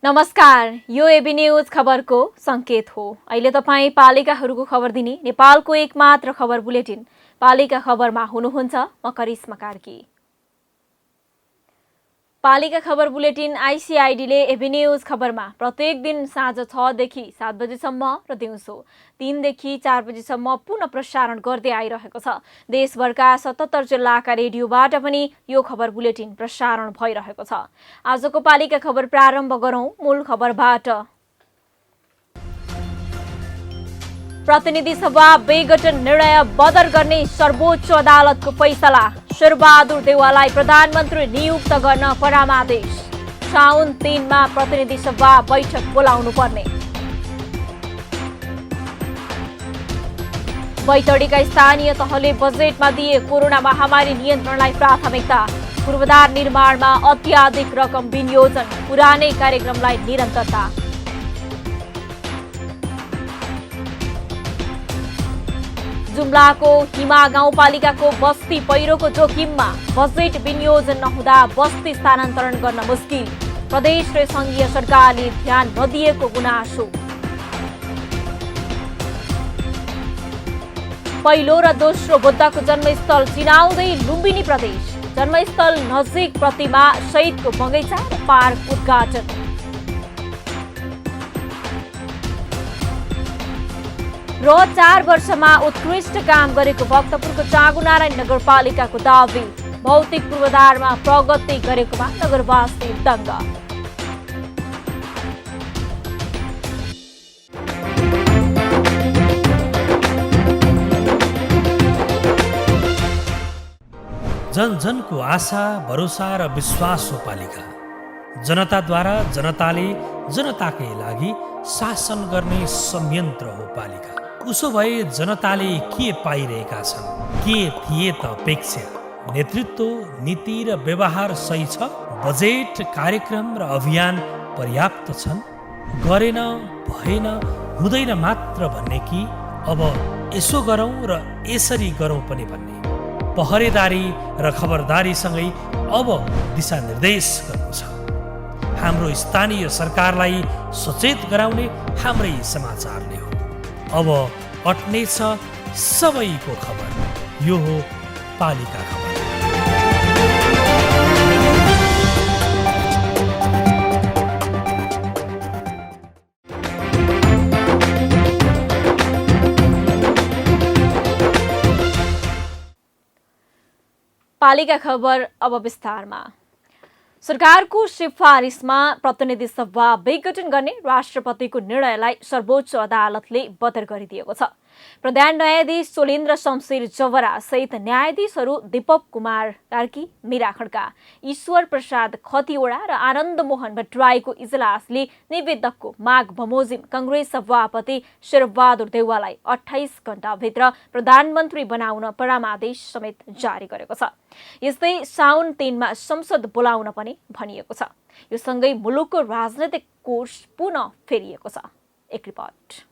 नमस्कार, यो AB news खबरको संकेत हो। अहिले तपाईँ पालिकाहरूको खबर दिने नेपालको एकमात्र खबर बुलेटिन पालिका खबरमा हुनुहुन्छ। म करिश्मा कार्की। पालिका खबर बुलेटिन आइसिआइडीले एबी न्यूज खबरमा प्रत्येक दिन साँझ 6 देखि 7 बजेसम्म र दिउँसो 3 देखि 4 बजेसम्म पुनः प्रसारण गर्दै आइरहेको छ। देशभरका 77 जिल्लाका रेडियोबाट पनि यो खबर बुलेटिन प्रसारण भइरहेको छ। आजको पालिका खबर प्रारम्भ गरौं मूल खबरबाट। प्रतिनिधि सभा विघटन निर्णय बदर गर्ने सर्वोच्च अदालतको फैसला। शेरबहादुर देउवालाई प्रधानमन्त्री नियुक्त गर्न परामर्श। साउन 3 मा प्रतिनिधि सभा बैठक बोलाउनु पर्ने। बैतडीका स्थानीय तहले बजेटमा दिए कोरोना महामारी नियन्त्रणलाई प्राथमिकता। पूर्वाधार निर्माणमा अत्याधिक रकम विनियोजन, पुरानै कार्यक्रमलाई निरन्तरता। जुम्लाको हिमा गाउँपालिकाको बस्ती पहिरोको जोखिममा। बजेट विनियोजन नहुँदा बस्ती स्थानान्तरण गर्न मुस्किल। प्रदेश र संघीय सरकारले ध्यान नदिएको गुनासो। पहिलो र दोस्रो बुद्धको जन्मस्थल चिनाउँदै लुम्बिनी प्रदेश। जन्मस्थल नजिक प्रतिमा सहितको बगैँचा र पार्क उद्घाटन। र 4 वर्षमा उत्कृष्ट काम गरेको भक्तपुरको चाँगुनारायण नगरपालिकाको दावी। भौतिक पूर्वाधारमा प्रगति गरेकोमा नगरवासी दङ्ग। जन जनको आशा, भरोसा र विश्वास हो पालिका। जनताद्वारा जनताले जनताकै लागि शासन गर्ने संयन्त्र हो पालिका। उसो भए जनताले के पाइरहेका छन्? के थिए त अपेक्षा? नेतृत्व, नीति र व्यवहार सही छ? बजेट, कार्यक्रम र अभियान पर्याप्त छन्? गरेन, भएन, हुँदैन मात्र भन्ने कि अब यसो गरौँ र यसरी गरौँ पनि भन्ने? पहरेदारी र खबरदारीसँगै अब दिशानिर्देश गर्नु छ। हाम्रो स्थानीय सरकारलाई सचेत गराउने हाम्रै समाचारले हो। अब अट्नेछ सबैको खबर। यो हो पालिका खबर। पालिका खबर अब विस्तारमा। सरकारको सिफारिसमा प्रतिनिधि सभा विघटन गर्ने राष्ट्रपतिको निर्णयलाई सर्वोच्च अदालतले बदर गरिदिएको छ। प्रधान न्यायाधीश सोलेन्द्र शमशेर जवरा सहित न्यायाधीशहरू दीपक कुमार कार्की, मीरा खड्का, ईश्वर प्रसाद खतिवडा र आनन्द मोहन भट्टराईको इजलासले निवेदकको माग बमोजिम कांग्रेस सभापति शेरबहादुर देउवालाई 28 घण्टाभित्र प्रधानमन्त्री बनाउन परामर्श समेत जारी गरेको छ। यस्तै साउन 3 मा संसद बोलाउन पनि भनिएको छ। यो सँगै मुलुकको राजनैतिक कोर्स पुनः फेरिएको छ। एक रिपोर्ट।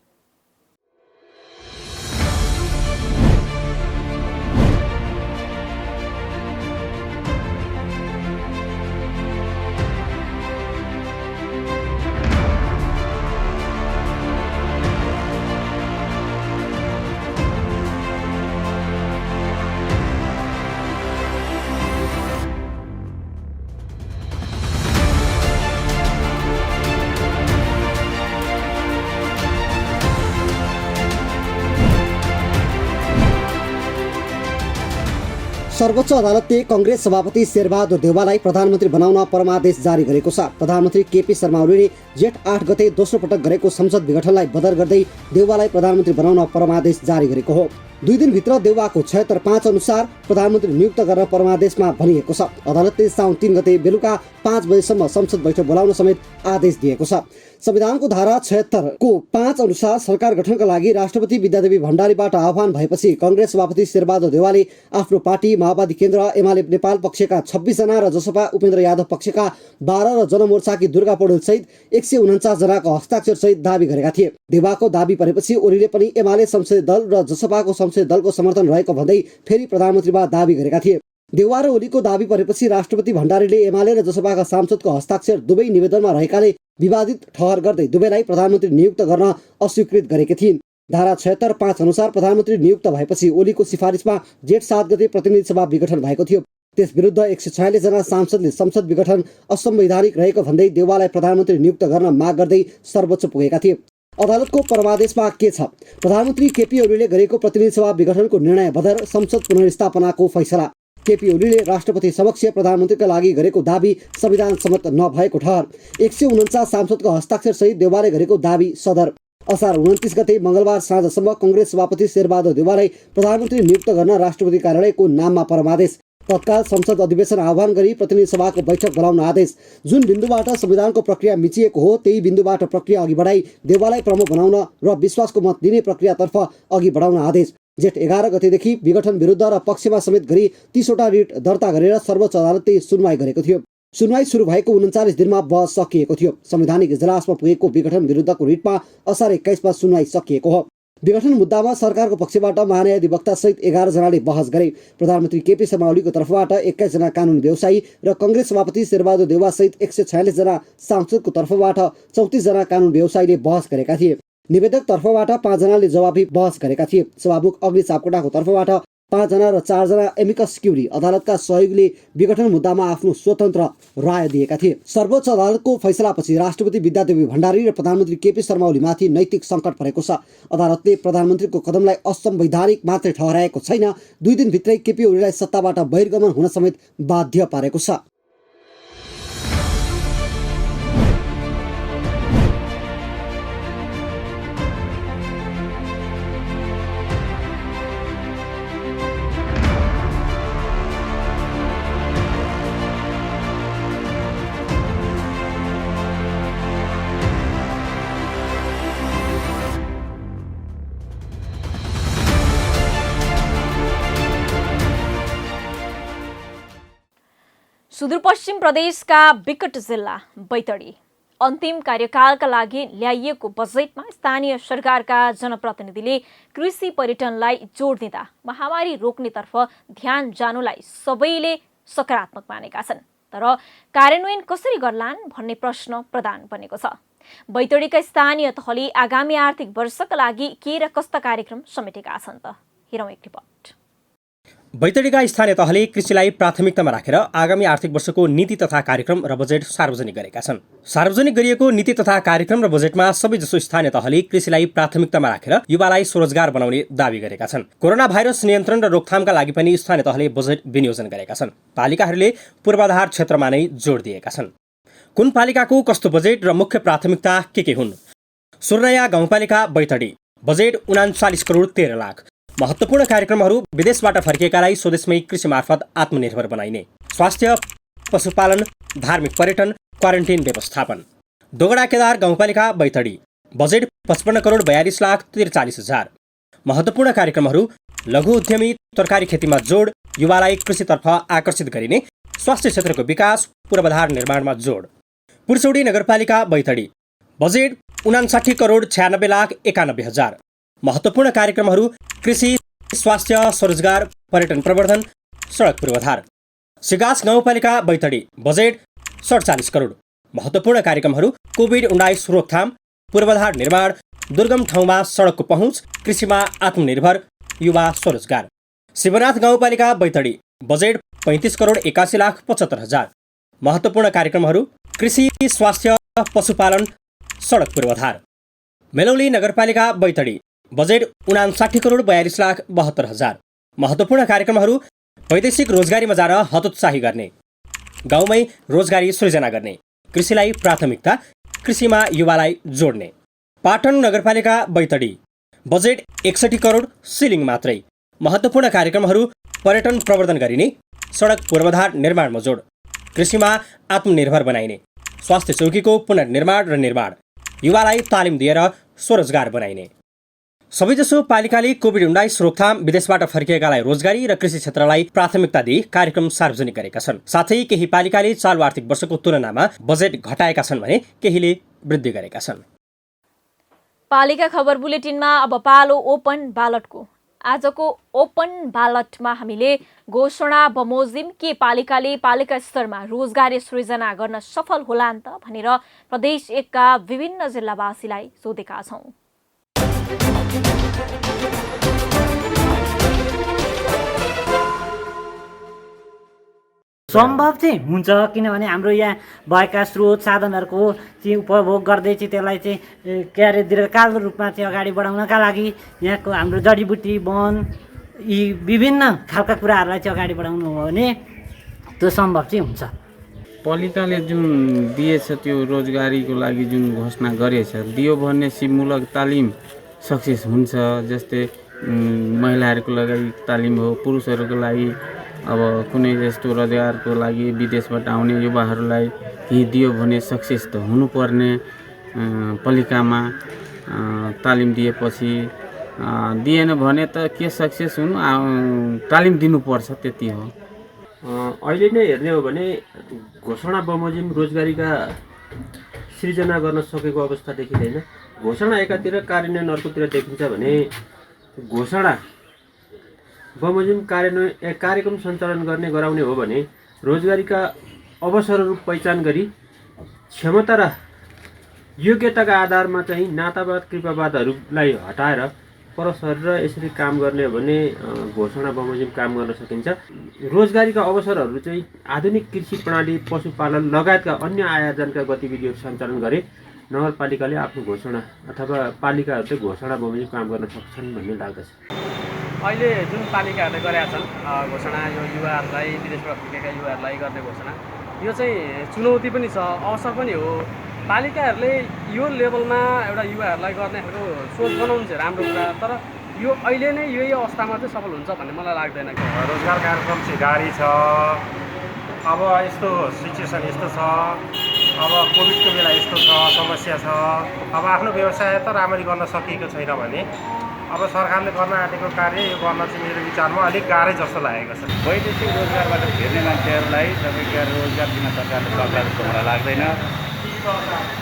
सर्वोच्च अदालतले कांग्रेस सभापति शेरबहादुर देउवालाई प्रधानमन्त्री बनाउन परमादेश जारी गरेको छ। प्रधानमन्त्री केपी शर्मा ओलीले जेठ 8 गते दोस्रो पटक गरेको संसद विघटनलाई बदर गर्दै देउवालाई प्रधानमन्त्री बनाउन परमादेश जारी गरेको हो। 2 दिनभित्र देउवाको 76(5) अनुसार प्रधानमन्त्री नियुक्त गर्न परमादेशमा भनिएको छ। अदालतले साउन 3 गते बेलुका 5 बजेसम्म संसद बैठक बोलाउन समेत आदेश दिएको छ। संविधानको धारा 76 को 5 अनुसार सरकार गठनका लागि राष्ट्रपति विद्यादेवी भण्डारीबाट आह्वान भएपछि कांग्रेस सभापति शेरबहादुर देउवाले आफ्नो पार्टी माओवादी केन्द्र एमाले नेपाल पक्षका 26 जना र जसपा उपेन्द्र यादव पक्षका 12 र जनमोर्चाकी दुर्गा पौडेल सहित 149 जनाको हस्ताक्षर सहित दावी गरेका थिए। देउवाको दावी परेपछि ओलीले पनि एमाले संसदीय दल र जसपाको संसदीय दलको समर्थन रहेको भन्दै फेरि प्रधानमन्त्रीमा दावी गरेका थिए। देउवा र ओलीको दावी परेपछि राष्ट्रपति भण्डारीले एमाले र जसपाका सांसदको हस्ताक्षर दुवै निवेदनमा रहेकाले विवादित ठहर गर्दै दुवैलाई प्रधानमन्त्री नियुक्त गर्न अस्वीकृत गरेकी थिइन्। धारा 76(5) अनुसार प्रधानमन्त्री नियुक्त भएपछि ओलीको सिफारिसमा जेठ 7 गते प्रतिनिधि सभा विघटन भएको थियो। त्यस विरुद्ध 146 जना सांसदले संसद विघटन असंवैधानिक रहेको भन्दै देउवालाई प्रधानमन्त्री नियुक्त गर्न माग गर्दै सर्वोच्च पुगेका थिए। अदालतको परमादेशमा के छ? प्रधानमन्त्री केपी ओलीले गरेको प्रतिनिधि सभा विघटनको निर्णय बदर संसद पुनर्स्थापनाको फैसला। केपी ओलीले राष्ट्रपति समक्ष प्रधानमन्त्रीका लागि गरेको दावी संविधान सम्मत नभएको ठहर। 149 सांसदको हस्ताक्षर सहित देउवाले गरेको दावी सदर। असार 29 गते मंगलबार साँझसम्म कांग्रेस सभापति शेरबहादुर देउवालाई प्रधानमन्त्री नियुक्त गर्न राष्ट्रपति कार्यालयको नाममा परमादेश। तत्काल संसद अधिवेशन आह्वान गरी प्रतिनिधि सभाको बैठक बोलाउन आदेश। जुन बिन्दुबाट संविधानको प्रक्रिया मिचिएको हो त्यही बिन्दुबाट प्रक्रिया अघि बढाई देउवालाई प्रमुख बनाउन र विश्वासको मत दिने प्रक्रियातर्फ अघि बढाउन आदेश। जेठ 11 गतेदेखि विघटन विरुद्ध र पक्षमा समेत गरी 30 वटा रिट दर्ता गरेर सर्वोच्च अदालतले सुनवाई गरेको थियो। सुनवाई सुरु भएको 39 दिनमा बहस सकिएको थियो। संवैधानिक इजलासमा पुगेको विघटन विरुद्धको रिटमा असार 21 मा सुनवाई सकिएको हो। विघटन मुद्दामा सरकारको पक्षबाट महाधिवक्ता सहित 11 जनाले बहस गरे। प्रधानमन्त्री केपी शर्मा ओलीको तर्फबाट 21 जना कानुन व्यवसायी र कांग्रेस सभापति शेरबहादुर देउवा सहित 146 जना सांसदको तर्फबाट 34 जना कानुन व्यवसायीले बहस गरेका थिए। निवेदक तर्फबाट 5 जनाले जवाफी बहस गरेका थिए। सभामुख अग्नि सापकोटाको तर्फबाट 5 जना र 4 जना एमिकस क्युरी अदालतका सहयोगीले विघटन मुद्दामा आफ्नो स्वतन्त्र राय दिएका थिए। सर्वोच्च अदालतको फैसलापछि राष्ट्रपति विद्यादेवी भण्डारी र प्रधानमन्त्री केपी शर्मा ओलीमाथि नैतिक सङ्कट परेको छ। अदालतले प्रधानमन्त्रीको कदमलाई असंवैधानिक मात्रै ठहराएको छैन, 2 दिनभित्रै केपी ओलीलाई सत्ताबाट बहिर्गमन हुन समेत बाध्य पारेको छ। सुदूरपश्चिम प्रदेशका विकट जिल्ला बैतडी अन्तिम कार्यकालका लागि ल्याइएको बजेटमा स्थानीय सरकारका जनप्रतिनिधिले कृषि पर्यटनलाई जोड दिँदा महामारी रोक्नेतर्फ ध्यान जानुलाई सबैले सकारात्मक मानेका छन्। तर कार्यान्वयन कसरी गर्लान् भन्ने प्रश्न प्रधान बनेको छ। बैतडीका स्थानीय तहले आगामी आर्थिक वर्षका लागि के र कस्ता कार्यक्रम समेटेका छन् त? हेरौँ एक रिपोर्ट। बैतडीका स्थानीय तहले कृषिलाई प्राथमिकतामा राखेर आगामी आर्थिक वर्षको नीति तथा कार्यक्रम र बजेट सार्वजनिक गरेका छन्। सार्वजनिक गरिएको नीति तथा कार्यक्रम र बजेटमा सबैजसो स्थानीय तहले कृषिलाई प्राथमिकतामा राखेर युवालाई स्वरोजगार बनाउने दावी गरेका छन्। कोरोना भाइरस नियन्त्रण र रोकथामका लागि पनि स्थानीय तहले बजेट विनियोजन गरेका छन्। पालिकाहरूले पूर्वाधार क्षेत्रमा नै जोड दिएका छन्। कुन पालिकाको कस्तो बजेट र मुख्य प्राथमिकता के हुन्? सुर्नया गाउँपालिका बैतडी बजेट 39 करोड 13 लाख। महत्त्वपूर्ण कार्यक्रमहरू विदेशबाट फर्किएकालाई स्वदेशमै कृषि मार्फत आत्मनिर्भर बनाइने, स्वास्थ्य, पशुपालन, धार्मिक पर्यटन, क्वारेन्टाइन व्यवस्थापन। दोगडा केदार गाउँपालिका बैतडी बजेट 55 करोड 42 लाख 43 हजार। महत्त्वपूर्ण कार्यक्रमहरू लघु उद्यमी, तरकारी खेतीमा जोड, युवालाई कृषितर्फ आकर्षित गरिने, स्वास्थ्य क्षेत्रको विकास, पूर्वाधार निर्माणमा जोड। पुर्सौडी नगरपालिका बैतडी बजेट 59 करोड 96 लाख 91 हजार। महत्त्वपूर्ण कार्यक्रमहरू कृषि, स्वास्थ्य, स्वरोजगार, पर्यटन प्रवर्धन, सडक पूर्वाधार। सिगास गाउँपालिका बैतडी बजेट 47 करोड। महत्त्वपूर्ण कार्यक्रमहरू कोभिड-19 रोकथाम, पूर्वाधार निर्माण, दुर्गम ठाउँमा सडकको पहुँच, कृषिमा आत्मनिर्भर, युवा स्वरोजगार। शिवनाथ गाउँपालिका बैतडी बजेट 35 करोड 81 लाख 75 हजार। महत्त्वपूर्ण कार्यक्रमहरू कृषि, स्वास्थ्य, पशुपालन, सडक पूर्वाधार। मेलौली नगरपालिका बैतडी बजेट 59 करोड 42 लाख 72 हजार। महत्त्वपूर्ण कार्यक्रमहरू वैदेशिक रोजगारीमा जान हतोत्साही गर्ने, गाउँमै रोजगारी सृजना गर्ने, कृषिलाई प्राथमिकता, कृषिमा युवालाई जोड्ने। पाटन नगरपालिका बैतडी बजेट 61 करोड सिलिङ मात्रै। महत्त्वपूर्ण कार्यक्रमहरू पर्यटन प्रवर्धन गरिने, सडक पूर्वाधार निर्माण मजोड, कृषिमा आत्मनिर्भर बनाइने, स्वास्थ्य चौकीको पुनर्निर्माण र निर्माण, युवालाई तालिम दिएर स्वरोजगार बनाइने। सबैजसो पालिकाले कोभिड-19 रोकथाम, विदेशबाट फर्किएकालाई रोजगारी र कृषि क्षेत्रलाई प्राथमिकता दिई कार्यक्रम सार्वजनिक गरेका छन्। साथै केही पालिकाले चालु आर्थिक वर्षको तुलनामा बजेट घटाएका छन् भने केहीले वृद्धि गरेका छन्। पालिका खबर बुलेटिनमा अब पालो ओपन ब्यालटको। आजको ओपन ब्यालटमा हामीले घोषणा बमोजिम के पालिकाले पालिका स्तरमा रोजगारी सृजना गर्न सफल होलान् त भनेर प्रदेश 1 का विभिन्न जिल्लावासीलाई सोधेका छौं। सम्भव चाहिँ हुन्छ, किनभने हाम्रो यहाँ भएका स्रोत साधनहरूको चाहिँ उपभोग गर्दै चाहिँ त्यसलाई चाहिँ के अरे दीर्घकालको रूपमा चाहिँ अगाडि बढाउनका लागि यहाँको हाम्रो जडीबुटी वन यी विभिन्न खालका कुराहरूलाई चाहिँ अगाडि बढाउनु हो भने त्यो सम्भव चाहिँ हुन्छ। पालिकाले जुन दिएछ त्यो रोजगारीको लागि जुन घोषणा गरेछ, दियो भने सिपमूलक तालिम सक्सेस हुन्छ। जस्तै महिलाहरूको लागि तालिम हो, पुरुषहरूको लागि अब कुनै यस्तो रोजगारको लागि विदेशबाट आउने युवाहरूलाई केही दियो भने सक्सेस त हुनुपर्ने। पालिकामा तालिम दिएपछि दिएन भने त के सक्सेस हुनु, तालिम दिनुपर्छ, त्यति हो। अहिले नै हेर्ने हो भने घोषणा बमोजिम रोजगारीका सृजना गर्न सकेको अवस्था देखिँदैन। घोषणा एकातिर कार्यान्वयन अर्कोतिर देखिन्छ भने घोषणा बमोजिम कार्यक्रम सञ्चालन गर्ने गराउने हो भने रोजगारीका अवसरहरू पहिचान गरी क्षमता र योग्यताका आधारमा चाहिँ नातावाद कृपावादहरूलाई हटाएर परस्पर यसरी काम गर्ने हो भने घोषणा बमोजिम काम गर्न सकिन्छ। रोजगारीका अवसरहरू चाहिँ आधुनिक कृषि प्रणाली, पशुपालन लगायतका अन्य आयोजनका गतिविधिहरू सञ्चालन गरे नगरपालिकाले आफ्नो घोषणा अथवा पालिकाहरूले घोषणा बमोजिम काम गर्न सक्छन् भन्ने लाग्दछ। अहिले जुन पालिकाहरूले गरेका छन् घोषणा, यो युवाहरूलाई विदेशबाट फर्केका युवाहरूलाई गर्ने घोषणा, यो चाहिँ चुनौती पनि छ, अवसर पनि हो। पालिकाहरूले यो लेभलमा एउटा युवाहरूलाई गर्ने खालको सोच बनाउनु चाहिँ राम्रो कुरा, तर यो अहिले नै यही अवस्थामा चाहिँ सफल हुन्छ भन्ने मलाई लाग्दैन। रोजगार कार्यक्रम चाहिँ गाडी छ, अब यस्तो सिचुएसन यस्तो छ, अब कोभिडको बेला यस्तो छ, समस्या छ। अब आफ्नो व्यवसाय त राम्ररी गर्न सकिएको छैन भने अब सरकारले गर्न आँटेको कार्य यो गर्न चाहिँ मेरो विचारमा अलिक गाह्रै जस्तो लागेको छ। वैदेशिक रोजगारबाट फेर्ने मान्छेहरूलाई तपाईँको रोजगार दिन सरकारले सक्ला जस्तो मलाई लाग्दैन।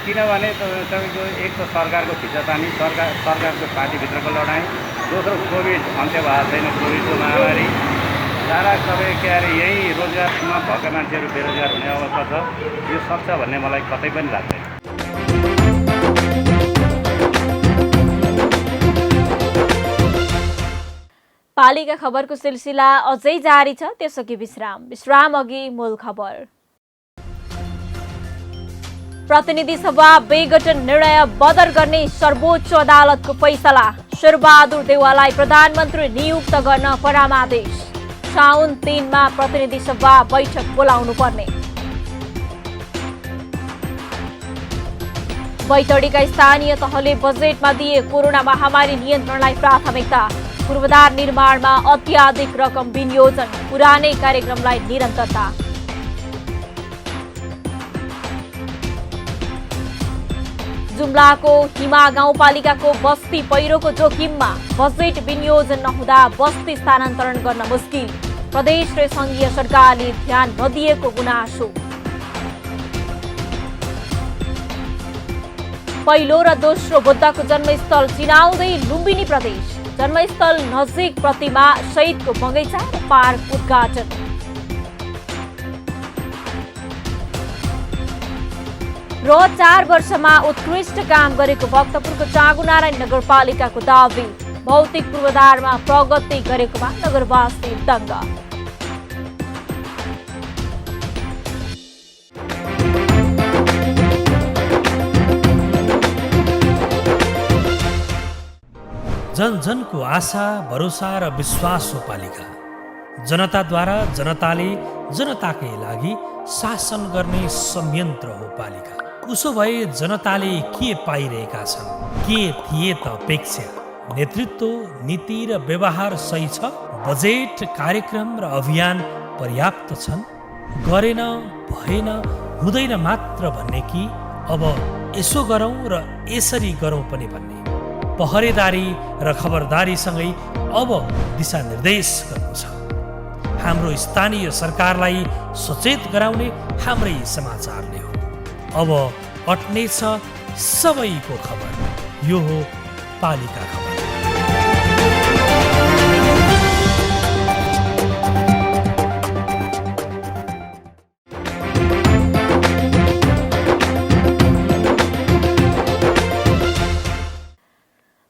किनभने तपाईँको एक त सरकारको खिचातानी, सरकारको पार्टीभित्रको लडाइँ, दोस्रो कोभिड अन्त्य भएको छैन, कोभिडको महामारी, सारा तपाईँ के अरे यही रोजगारमा भएका मान्छेहरू बेरोजगार हुने अवस्था छ। यो सक्छ भन्ने मलाई कतै पनि लाग्दैन। पालिका खबरको सिलसिला अझै जारी छ, त्यसअघि विश्राम अघि मूल खबर। प्रतिनिधि सभा विघटन निर्णय बदर गर्ने सर्वोच्च अदालतको फैसला। शेरबहादुर देउवालाई प्रधानमन्त्री नियुक्त गर्न परामर्श। साउन 3 मा प्रतिनिधि सभा बैठक बोलाउनु पर्ने। बैतडीका स्थानीय तहले बजेटमा दिए कोरोना महामारी नियन्त्रणलाई प्राथमिकता। पूर्वाधार निर्माणमा अत्याधिक रकम विनियोजन, पुरानै कार्यक्रमलाई निरन्तरता। जुम्लाको हिमा गाउँपालिकाको बस्ती पहिरोको जोखिममा, बजेट विनियोजन नहुँदा बस्ती स्थानान्तरण गर्न मुस्किल। प्रदेश र संघीय सरकारले ध्यान नदिएको गुनासो। पहिलो र दोस्रो बुद्धको जन्मस्थल चिनाउँदै लुम्बिनी प्रदेश। जन्मस्थल नजिक प्रतिमा सहितको बगैँचा र पार्क उद्घाटन। र 4 वर्षमा उत्कृष्ट काम गरेको भक्तपुरको चाँगुनारायण नगरपालिकाको दावी। भौतिक पूर्वाधारमा प्रगति गरेकोमा नगरवासी दङ्ग। जन जनको आशा, भरोसा र विश्वास हो पालिका। जनताद्वारा, जनताले जनताकै लागि शासन गर्ने संयन्त्र हो पालिका। उसो भए जनताले के पाइरहेका छन्, के थिए त अपेक्षा, नेतृत्व, नीति र व्यवहार सही छ? बजेट, कार्यक्रम र अभियान पर्याप्त छन्? गरेन, भएन, हुँदैन मात्र भन्ने कि अब यसो गरौँ र यसरी गरौँ पनि भन्ने? पहरेदारी र खबरदारीसँगै अब दिशानिर्देश गर्नु छ। हाम्रो स्थानीय सरकारलाई सचेत गराउने हाम्रै समाचारले हो। अब अट्नेछ सबैको खबर। यो हो पालिका खबर।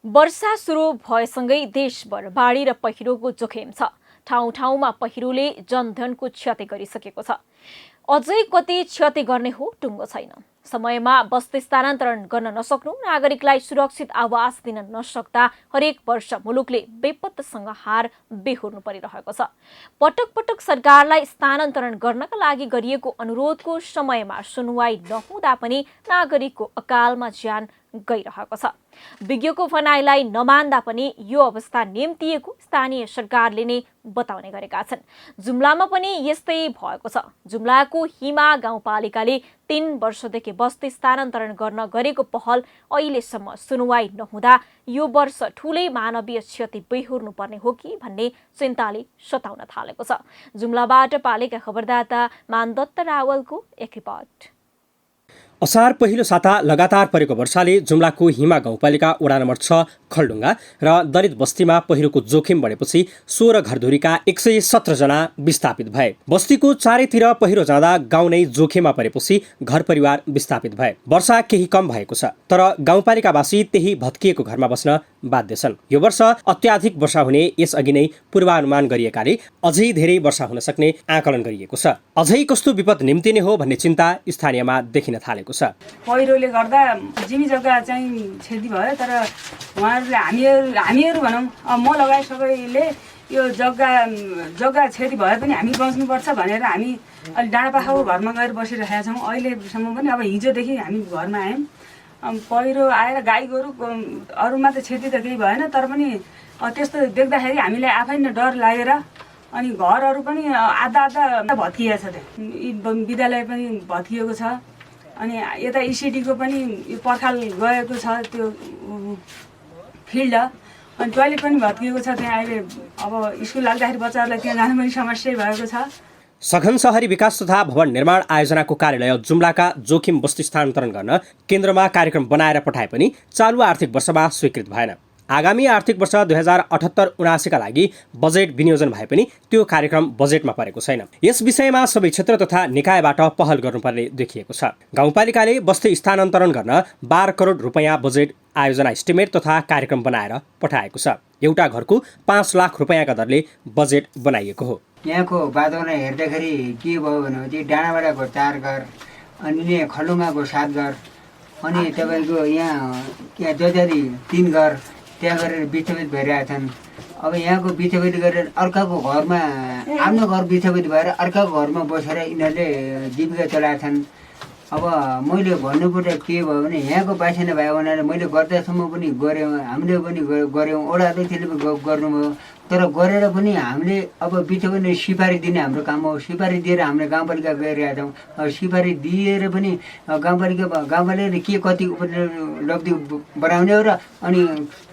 वर्षा सुरु भएसँगै देशभर बाढी र पहिरोको जोखिम छ। ठाउँ ठाउँमा पहिरोले जनधनको क्षति गरिसकेको छ। अझै कति क्षति गर्ने हो टुङ्गो छैन। समयमा बस्ती स्थानान्तरण गर्न नसक्नु, नागरिकलाई सुरक्षित आवास दिन नसक्दा हरेक वर्ष मुलुकले बेपत्तासँग हार बेहोर्नु परिरहेको छ। पटक पटक सरकारलाई स्थानान्तरण गर्नका लागि गरिएको अनुरोधको समयमा सुनवाई नहुँदा पनि नागरिकको अकालमा ज्यान गइरहेको छ। विज्ञको भनाइलाई नमान्दा पनि यो अवस्था निम्तिएको स्थानीय सरकारले नै बताउने गरेका छन्। जुम्लामा पनि यस्तै भएको छ। जुम्लाको हिमा गाउँपालिकाले 3 वर्षदेखि बस्ती स्थानान्तरण गर्न गरेको पहल अहिलेसम्म सुनवाई नहुँदा यो वर्ष ठूलै मानवीय क्षति बेहोर्नु पर्ने हो कि भन्ने चिन्ताले सताउन थालेको छ। जुम्लाबाट पालिका खबरदाता मानदत्त रावलको एक रिपोर्ट। असार पहिलो साता लगातार परेको वर्षाले जुम्लाको हिमा गाउँपालिका वडा नम्बर 6 खलडुङ्गा र दलित बस्तीमा पहिरोको जोखिम बढेपछि 16 घरधुरीका 117 जना विस्थापित भए। बस्तीको चारैतिर पहिरो जाँदा गाउँ नै जोखिममा परेपछि घर परिवार विस्थापित भए। वर्षा केही कम भएको छ, तर गाउँपालिकावासी त्यही भत्किएको घरमा बस्न बाध्य छन्। यो वर्ष अत्याधिक वर्षा हुने यसअघि नै पूर्वानुमान गरिएकाले अझै धेरै वर्षा हुन सक्ने आकलन गरिएको छ। अझै कस्तो विपद निम्तिने हो भन्ने चिन्ता स्थानीयमा देखिन थालेको छ। पहिरोले गर्दा जिमी जग्गा चाहिँ क्षति भयो, तर उहाँहरूले हामीहरू भनौँ म लगायत सबैले यो जग्गा क्षति भए पनि हामी बस्नुपर्छ भनेर हामी अलि डाँडापाखाको घरमा गएर बसिरहेका छौँ। अहिलेसम्म पनि अब हिजोदेखि हामी घरमा आयौँ। पहिरो आएर गाई गोरु अरूमा त क्षति त केही भएन, तर पनि त्यस्तो देख्दाखेरि हामीलाई आफै नै डर लागेर अनि घरहरू पनि आधा भत्किएको छ। विद्यालय पनि भत्किएको छ। अनि यता इसिडीको पनि पर्खाल गएको छ, त्यो फिल्ड, अनि टोयलेट पनि भत्किएको छ। त्यहाँ अहिले अब स्कुल लाग्दाखेरि बच्चाहरूलाई त्यहाँ जानु पनि समस्या भएको छ। सघन शहरी विकास तथा भवन निर्माण आयोजनाको कार्यालय जुम्लाका जोखिम बस्ती स्थानान्तरण गर्न केन्द्रमा कार्यक्रम बनाएर पठाए पनि चालु आर्थिक वर्षमा स्वीकृत भएन। आगामी आर्थिक वर्ष 2078-79 का लागि बजेट विनियोजन भए पनि त्यो कार्यक्रम बजेटमा परेको छैन। यस विषयमा सबै क्षेत्र तथा निकायबाट पहल गर्नुपर्ने देखिएको छ। गाउँपालिकाले बस्ती स्थानान्तरण गर्न 12 करोड रुपैयाँ बजेट आयोजना एस्टिमेट तथा कार्यक्रम बनाएर पठाएको छ। एउटा घरको 5 लाख रुपैयाँका दरले बजेट बनाइएको हो। यहाँको वातावरण हेर्दाखेरि के भयो भने डाँडाबाडाको 4 घर, अनि खलुङ्गाको 7 घर, अनि तपाईँको यहाँ जजारी 3 घर, त्यहाँ गरेर विस्थापित भइरहेछन्। अब यहाँको विस्थापित गरेर अर्काको घरमा, आफ्नो घर विस्थापित भएर अर्काको घरमा बसेर यिनीहरूले जीविका चलाएछन्। अब मैले भन्नुपर्दा के भयो भने यहाँको बासिन्दा भयो भनेर मैले गर्दासम्म पनि गऱ्यौँ, हामीले पनि गऱ्यौँ, वडा अध्यक्षले पनि गर्नुभयो, तर गरेर पनि हामीले अब विस्थापित सिफारिस दिने हाम्रो काम हो। सिफारिस दिएर हामीले गाउँपालिका गइरहेका छौँ। सिफारिस दिएर पनि गाउँपालिकाले के कति उपलब्धि बनाउने हो र अनि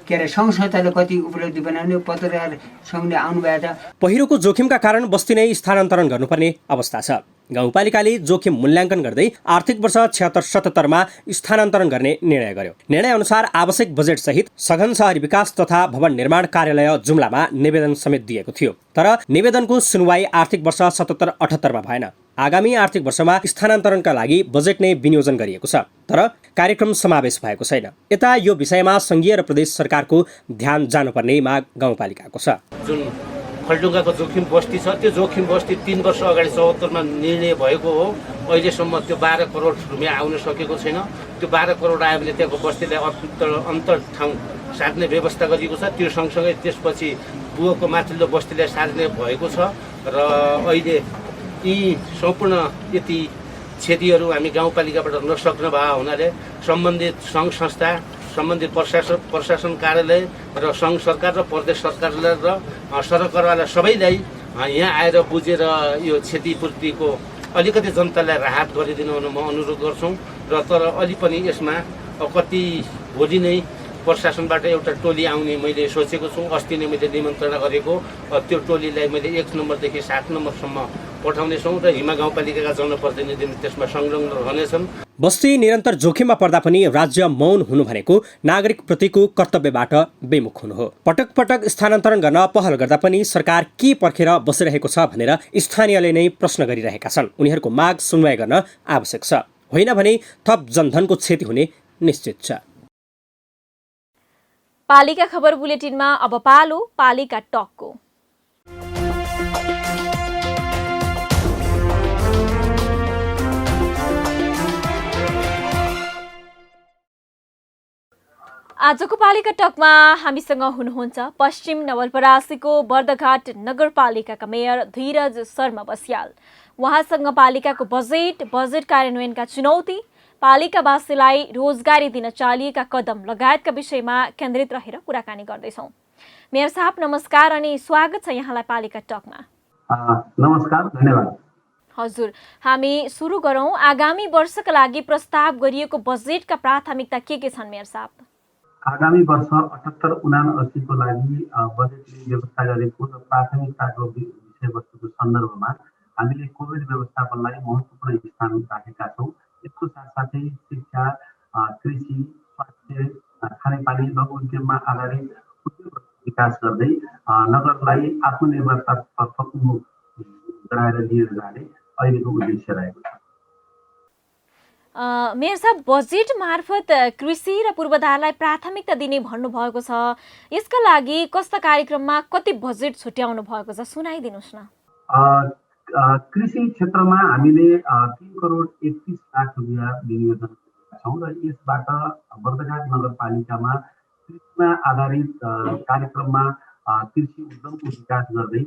के अरे सङ्घ संस्थाले कति उपलब्धि बनाउने, पत्रकार सङ्घले आउनुभएको छ। पहिरोको जोखिमका कारण बस्ती नै स्थानान्तरण गर्नुपर्ने अवस्था छ। गाउँपालिकाले जोखिम मूल्याङ्कन गर्दै आर्थिक वर्ष 76-77 मा स्थानान्तरण गर्ने निर्णय गर्यो। निर्णय अनुसार आवश्यक बजेट सहित सघन शहरी विकास तथा भवन निर्माण कार्यालय जुम्लामा निवेदन समेत दिएको थियो, तर निवेदनको सुनवाई आर्थिक वर्ष 77-78 मा भएन। आगामी आर्थिक वर्षमा स्थानान्तरणका लागि बजेट नै विनियोजन गरिएको छ, तर कार्यक्रम समावेश भएको छैन। यता यो विषयमा संघीय र प्रदेश सरकारको ध्यान जानुपर्ने माग गाउँपालिकाको छ। जुन खलडुङ्गाको जोखिम बस्ती छ, त्यो जोखिम बस्ती 3 वर्ष अगाडि 74 मा निर्णय भएको हो। अहिलेसम्म त्यो 12 करोड रुपियाँ आउन सकेको छैन। त्यो 12 करोड आयो भने त्यहाँको बस्तीलाई अन्तर ठाउँ सार्ने व्यवस्था गरिएको छ। त्यो सँगसँगै त्यसपछि बुवाको माथिल्लो बस्तीलाई सार्ने भएको छ र अहिले यी सम्पूर्ण यति क्षतिहरू हामी गाउँपालिकाबाट नसक्न भए हुनाले सम्बन्धित सङ्घ संस्था सम्बन्धित प्रशासन कार्यालय र सङ्घ सरकार र प्रदेश सरकारलाई र सरकारवाला सबैलाई यहाँ आएर बुझेर यो क्षतिपूर्तिको अलिकति जनतालाई राहत गरिदिनु म अनुरोध गर्छौँ। र तर अलि पनि यसमा कति भोलि नै प्रशासनबाट एउटा टोली आउने मैले सोचेको छु। अस्ति नै मैले निमन्त्रणा गरेको, त्यो टोलीलाई मैले 1 नम्बरदेखि 7 नम्बरसम्म पठाउनेछौँ र हिमा गाउँपालिकाका जनप्रतिनिधि त्यसमा संलग्न रहनेछन्। बस्ती निरन्तर जोखिममा पर्दा पनि राज्य मौन हुनु भनेको नागरिकप्रतिको कर्तव्यबाट बेमुख हुनु हो। पटक पटक स्थानान्तरण गर्न पहल गर्दा पनि सरकार के पर्खेर बसिरहेको छ भनेर स्थानीयले नै प्रश्न गरिरहेका छन्। उनीहरूको माग सुनवाई गर्न आवश्यक छ, होइन भने थप जनधनको क्षति हुने निश्चित छ। पालिका खबर बुलेटिनमा अब पालो पालिका टकको। आजको पालिका टकमा हामीसँग हुनुहुन्छ पश्चिम नवलपरासीको बर्दघाट नगरपालिकाका मेयर धीरज शर्मा बस्याल। उहाँसँग पालिकाको बजेट कार्यान्वयनका चुनौती, पालिकावासीलाई रोजगारी दिन चालिएका कदम लगायतका विषयमा केन्द्रित रहेर कुराकानी गर्दैछौँ। मेयर साहब नमस्कार अनि स्वागत छ यहाँलाई पालिका टकमा। नमस्कार, धन्यवाद। हजुर, हामी सुरु गरौँ। आगामी वर्षका लागि प्रस्ताव गरिएको बजेटका प्राथमिकता के छन् मेयर साहब? आगामी वर्ष 78-79 को लागि बजेटले व्यवस्था गरेको र प्राथमिकताको विषयवस्तुको सन्दर्भमा हामीले कोभिड व्यवस्थापनलाई महत्त्वपूर्ण स्थान राखेका छौँ। यसको साथसाथै शिक्षा, कृषि, स्वास्थ्य, खानेपानी, लघु उद्यममा आधारित उद्योग विकास गर्दै नगरलाई आत्मनिर्भरतातर्फ गराएर लिएर जाने अहिलेको उद्देश्य रहेको छ। मेयर साहब, बजेट मार्फत कृषि र पूर्वाधारलाई प्राथमिकता दिने भन्नुभएको छ। यसका लागि कस्ता कार्यक्रममा कति बजेट छुट्याउनु भएको छ, सुनाइदिनुहोस् न। कृषि क्षेत्रमा हामीले 3 करोड 31 लाख रुपियाँ विनियोजन गरेका छौँ र यसबाट बर्दघाट नगरपालिकामा कृषिमा आधारित कार्यक्रममा कृषि उद्यमको विकास गर्दै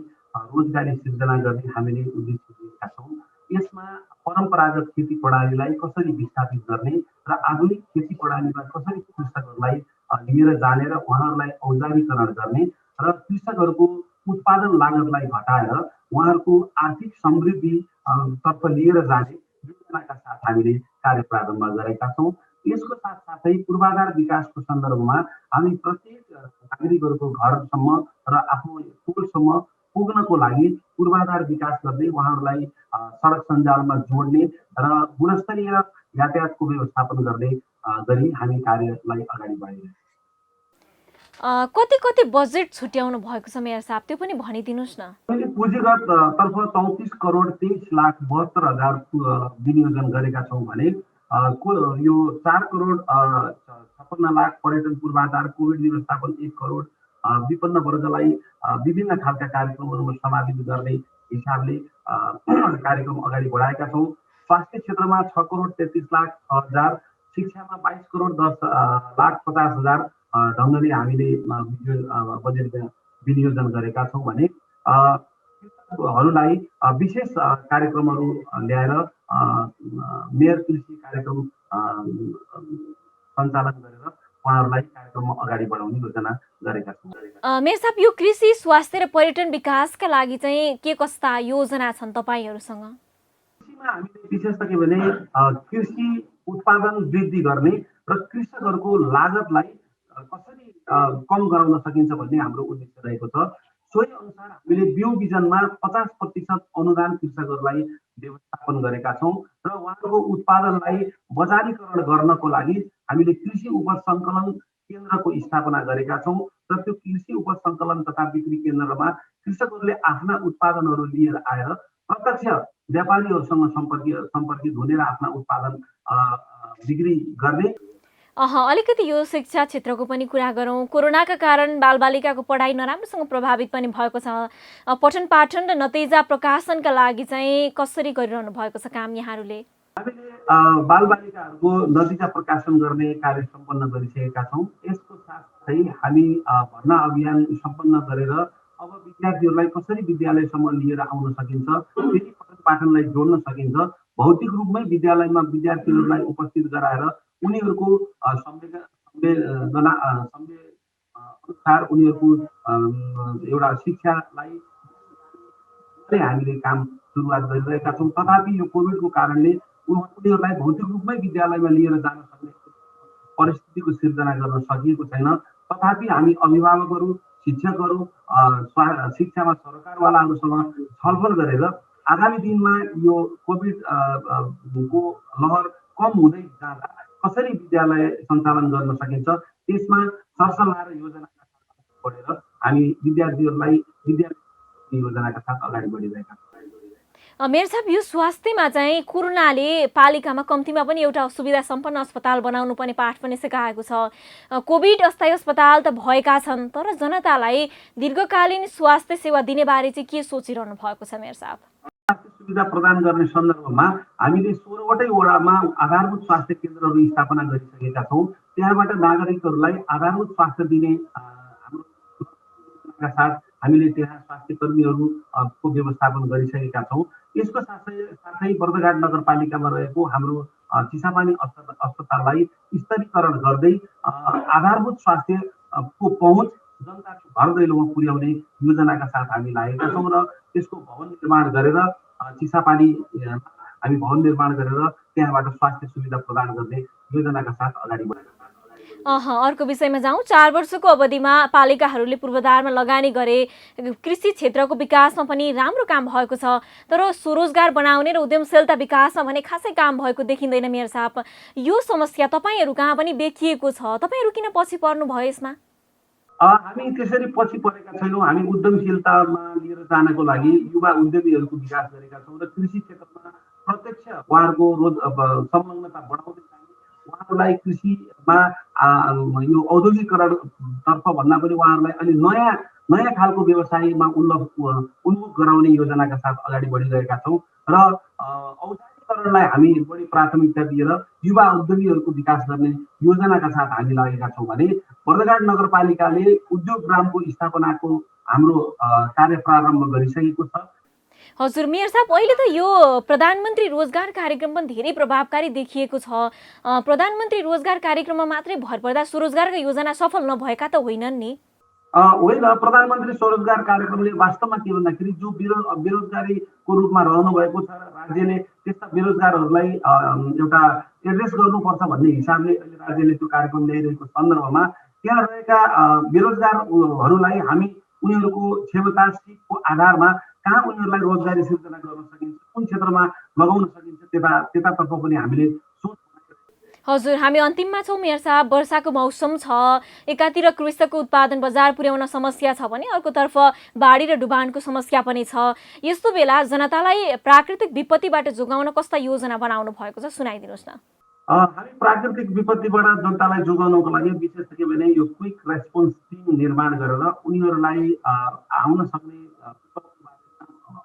रोजगारी सिर्जना गर्ने हामीले उद्देश्य लिएका छौँ। यसमा परम्परागत खेती प्रणालीलाई कसरी विस्थापित गर्ने र आधुनिक खेती प्रणालीमा कसरी कृषकहरूलाई लिएर जाने र उहाँहरूलाई औजारीकरण गर्ने र कृषकहरूको उत्पादन लागतलाई घटाएर उहाँहरूको आर्थिक समृद्धि तर्फ लिएर जाने योजनाका साथ हामीले कार्य प्रारम्भ गरेका छौँ। यसको साथसाथै पूर्वाधार विकासको सन्दर्भमा हामी प्रत्येक नागरिकहरूको घरसम्म र आफ्नो टोलसम्म पुग्नको लागि पूर्वाधार विकास गर्दै उहाँहरूलाई सडक सञ्जालमा जोड्ने र गुणस्तरीय यातायातको व्यवस्थापन गर्दै गरी हामी कार्यलाई अगाडि बढाइरहेका छौँ। कति बजेट छुट्याउनु भएको छ मेयर साहब, त्यो पनि भनिदिनुहोस् न। मैले पुँजीगत तर्फ 34 करोड 23 लाख 72 हजार विनियोजन गरेका छौँ भने यो 4 करोड 56 लाख पर्यटन पूर्वाधार, कोभिड व्यवस्थापन 1 करोड, विपन्न वर्गलाई विभिन्न खालका कार्यक्रमहरूमा समावेश गर्ने हिसाबले कार्यक्रम अगाडि बढाएका छौँ। स्वास्थ्य क्षेत्रमा 6 करोड 33 लाख 6 हजार, शिक्षामा 22 करोड 10 लाख 50 हजार ढङ्गले हामीले बजेट विनियोजन गरेका छौँ भने कृषकहरूलाई विशेष कार्यक्रमहरू ल्याएर मेयर कृषि कार्यक्रम सञ्चालन गरेर उहाँहरूलाई कार्यक्रममा अगाडि बढाउने योजना गरेका छौँ। मेयर साहब, यो कृषि, स्वास्थ्य र पर्यटन विकासका लागि चाहिँ के कस्ता योजना छन् तपाईँहरूसँग? कृषिमा हामीले विशेष के भने कृषि उत्पादन वृद्धि गर्ने र कृषकहरूको लागतलाई कसरी कम गराउन सकिन्छ भन्ने हाम्रो उद्देश्य रहेको छ। सोही अनुसार हामीले बिउ बिजनमा 50% अनुदान कृषकहरूलाई व्यवस्थापन गरेका छौँ र उहाँहरूको उत्पादनलाई बजारीकरण गर्नको लागि हामीले कृषि उपज सङ्कलन केन्द्रको स्थापना गरेका छौँ र त्यो कृषि उपज सङ्कलन तथा बिक्री केन्द्रमा कृषकहरूले आफ्ना उत्पादनहरू लिएर आएर प्रत्यक्ष व्यापारीहरूसँग सम्पर्कित हुने र आफ्ना उत्पादन बिक्री गर्ने। अलिकति यो शिक्षा क्षेत्रको पनि कुरा गरौँ। कोरोनाका कारण बालबालिकाको पढाइ नराम्रोसँग प्रभावित पनि भएको छ। पठन पाठन र नतिजा प्रकाशनका लागि चाहिँ कसरी गरिरहनु भएको छ काम यहाँहरूले? हामीले बालबालिकाहरूको नतिजा प्रकाशन गर्ने कार्य सम्पन्न गरिसकेका छौँ। यसको साथसाथै हामी भर्ना अभियान सम्पन्न गरेर अब विद्यार्थीहरूलाई कसरी विद्यालयसम्म लिएर आउन सकिन्छ, फेरि पठन पाठनलाई जोड्न सकिन्छ, भौतिक रूपमै विद्यालयमा विद्यार्थीहरूलाई उपस्थित गराएर उनीहरूको अनुसार उनीहरूको एउटा शिक्षालाई हामीले काम सुरुवात गरिरहेका छौँ। तथापि यो कोभिडको कारणले उनीहरूलाई भौतिक रूपमै विद्यालयमा लिएर जान सक्ने परिस्थितिको सिर्जना गर्न सकिएको छैन। तथापि हामी अभिभावकहरू, शिक्षकहरू, शिक्षामा सरकारवालाहरूसँग छलफल गरेर आगामी दिनमा यो कोभिड को लहर कम हुँदै जाँदा कसरी विद्यालय सञ्चालन गर्न सकिन्छ त्यसमा सरसल्लाह र योजनाका साथ बढेर हामी विद्यार्थीहरूलाई विद्यालय योजनाका साथ अगाडि बढिरहेका छौँ। मेयर साहब, यो स्वास्थ्यमा चाहिँ कोरोनाले पालिकामा कम्तीमा पनि एउटा सुविधा सम्पन्न अस्पताल बनाउनु पर्ने पाठ पनि सिकाएको छ। कोभिड अस्थायी अस्पताल त भएका छन्, तर जनतालाई दीर्घकालीन स्वास्थ्य सेवा दिने बारे चाहिँ के सोचिरहनु भएको छ मेयर साहब? स्वास्थ्य सुविधा प्रदान गर्ने सन्दर्भमा हामीले 16वटै वडामा आधारभूत स्वास्थ्य केन्द्रहरू स्थापना गरिसकेका छौँ। त्यहाँबाट नागरिकहरूलाई आधारभूत स्वास्थ्य दिने हाम्रो साथ हामीले त्यहाँ स्वास्थ्य कर्मीहरूको व्यवस्थापन गरिसकेका छौँ। यसको साथै बर्दघाट नगरपालिकामा रहेको हाम्रो चिसापानी अस्पताललाई स्तरीकरण गर्दै आधारभूत स्वास्थ्यको पहुँच जनताको घर दैलोमा पुर्याउने योजनाका साथ हामी लागेका छौँ र त्यसको भवन निर्माण गरेर चिसापानी हामी भवन निर्माण गरेर त्यहाँबाट स्वास्थ्य सुविधा प्रदान गर्ने योजनाका साथ अगाडि बढेका छौँ। अर्को विषयमा जाउँ। 4 वर्षको अवधिमा पालिकाहरूले पूर्वाधारमा लगानी गरे, कृषि क्षेत्रको विकासमा पनि राम्रो काम भएको छ, तर स्वरोजगार बनाउने र उद्यमशीलता विकासमा भने खासै काम भएको देखिँदैन। मेयर साहब, यो समस्या तपाईँहरू कहाँ पनि देखिएको छ, तपाईँहरू किन पछि पर्नु भयो यसमा? हामी त्यसरी पछि परेका छैनौँ। हामी उद्यमशीलतामा लिएर जानको लागि युवा उद्यमीहरूको विकास गरेका छौँ र कृषि क्षेत्रमा प्रत्यक्ष उहाँहरूको संलग्नता बढाउँदै उहाँहरूलाई कृषिमा यो औद्योगिकरणतर्फ भन्दा पनि उहाँहरूलाई अलि नयाँ खालको व्यवसायमा उन्मुख गराउने योजनाका साथ अगाडि बढिरहेका छौँ र औद्योगिकरणलाई हामी बढी प्राथमिकता दिएर युवा उद्यमीहरूको विकास गर्ने योजनाका साथ हामी लागेका छौँ भने बर्दघाट नगरपालिकाले उद्योग ग्रामको स्थापनाको हाम्रो कार्य प्रारम्भ गरिसकेको छ। हजुर मेयर साहब, अहिले त यो प्रधानमन्त्री रोजगार कार्यक्रम पनि धेरै प्रभावकारी देखिएको छ। प्रधानमन्त्री रोजगार कार्यक्रममा मात्रै भर पर्दा स्वरोजगारका योजना सफल नभएका त होइनन् नि? होइन, प्रधानमन्त्री स्वरोजगार कार्यक्रमले वास्तवमा के भन्दाखेरि जो बेरोजगारीको रूपमा रहनु भएको छ र राज्यले त्यस्ता बेरोजगारहरूलाई एउटा एड्रेस गर्नुपर्छ भन्ने हिसाबले अहिले राज्यले त्यो कार्यक्रम ल्याइरहेको सन्दर्भमा त्यहाँ रहेका बेरोजगारहरूलाई हामी उनीहरूको क्षमता सिपको आधारमा कहाँ उनीहरूलाई रोजगारी सिर्जना गर्न सकिन्छ, कुन क्षेत्रमा लगाउन सकिन्छ त्यतातर्फ पनि हामीले सोच। हजुर, हामी अन्तिममा छौँ मेयर साहब। वर्षाको मौसम छ, एकातिर कृषकको उत्पादन बजार पुर्याउन समस्या छ भने अर्कोतर्फ बाढी र डुबानको समस्या पनि छ। यस्तो बेला जनतालाई प्राकृतिक विपत्तिबाट जोगाउन कस्ता योजना बनाउनु भएको छ, सुनाइदिनुहोस् न। हामी प्राकृतिक विपत्तिबाट जनतालाई जोगाउनको लागि विशेष के भने यो क्विक रेस्पोन्स टिम निर्माण गरेर उनीहरूलाई आउन सक्ने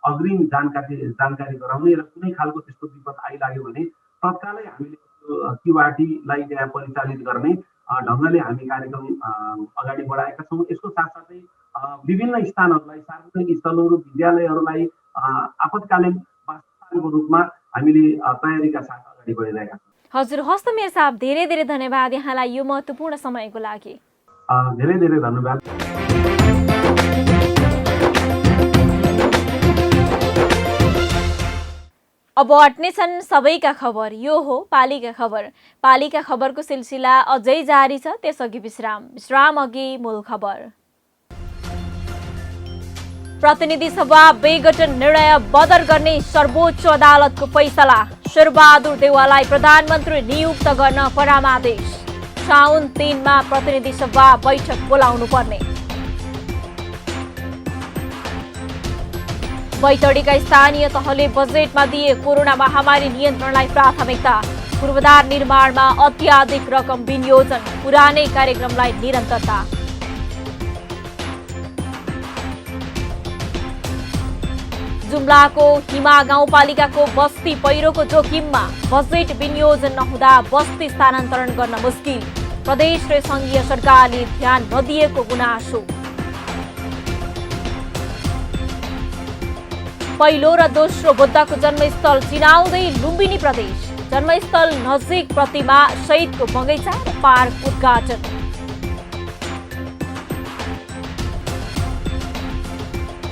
अग्रिम जानकारी गराउने र कुनै खालको त्यस्तो विपद आइलाग्यो भने तत्कालै हामीले क्युआरटीलाई त्यहाँ परिचालित गर्ने ढङ्गले हामी कार्यक्रम अगाडि बढाएका छौँ। यसको साथसाथै विभिन्न स्थानहरूलाई, सार्वजनिक स्थलहरू, विद्यालयहरूलाई आपतकालीन वासस्थानको रूपमा हामीले तयारीका साथ अगाडि बढिरहेका छौँ। हजुर, हस्त मेयर साहब, धेरै धेरै धन्यवाद यहाँलाई यो महत्त्वपूर्ण समयको लागि। धेरै धेरै धन्यवाद। अब अट्ने छन् सबैका खबर, यो हो पालिका खबर। पालिका खबरको सिलसिला अझै जारी छ, त्यसअघि विश्राम अघि मूल खबर। प्रतिनिधि सभा विघटन निर्णय बदर गर्ने सर्वोच्च अदालतको फैसला। शेरबहादुर देउवालाई प्रधानमन्त्री नियुक्त गर्न परामर्श। साउन 3 मा प्रतिनिधि सभा बैठक बोलाउनु पर्ने। बैतडीका स्थानीय तहले बजेटमा दिए कोरोना महामारी नियन्त्रणलाई प्राथमिकता। पूर्वाधार निर्माणमा अत्याधिक रकम विनियोजन, पुरानै कार्यक्रमलाई निरन्तरता। जुम्लाको हिमा गाउँपालिकाको बस्ती पहिरोको जोखिममा, बजेट विनियोजन नहुँदा बस्ती स्थानान्तरण गर्न मुस्किल। प्रदेश र संघीय सरकारले ध्यान नदिएको गुनासो। पहिलो र दोस्रो बुद्धको जन्मस्थल चिनाउँदै लुम्बिनी प्रदेश। जन्मस्थल नजिक प्रतिमा सहितको बगैँचा र पार्क उद्घाटन।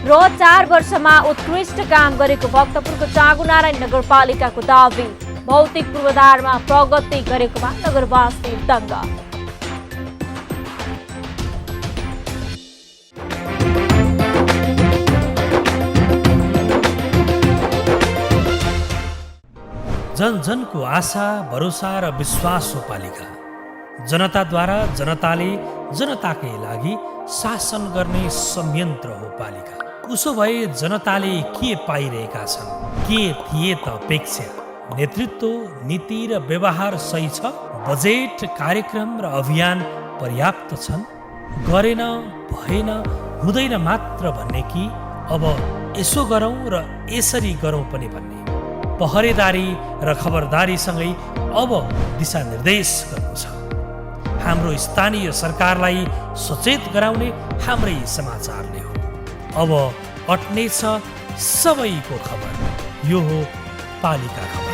र 4 वर्षमा उत्कृष्ट काम गरेको भक्तपुरको चाँगुनारायण नगरपालिकाको दावी। भौतिक पूर्वाधारमा प्रगति गरेकोमा नगरवासी दङ्ग। जन जनको आशा भरोसा र विश्वास हो पालिका। जनताद्वारा जनताले जनताकै लागि शासन गर्ने संयन्त्र हो पालिका। उसो भए जनताले के पाइरहेका छन्? के थिए त अपेक्षा? नेतृत्व, नीति र व्यवहार सही छ? बजेट, कार्यक्रम र अभियान पर्याप्त छन्? गरेन, भएन, हुँदैन मात्र भन्ने कि अब यसो गरौँ र यसरी गरौँ पनि भन्ने? पहरेदारी र खबरदारीसँगै अब दिशानिर्देश गर्नु छ। हाम्रो स्थानीय सरकारलाई सचेत गराउने हाम्रै समाचारले हो। अब अट्नेछ सबैको खबर। यो हो पालिका खबर।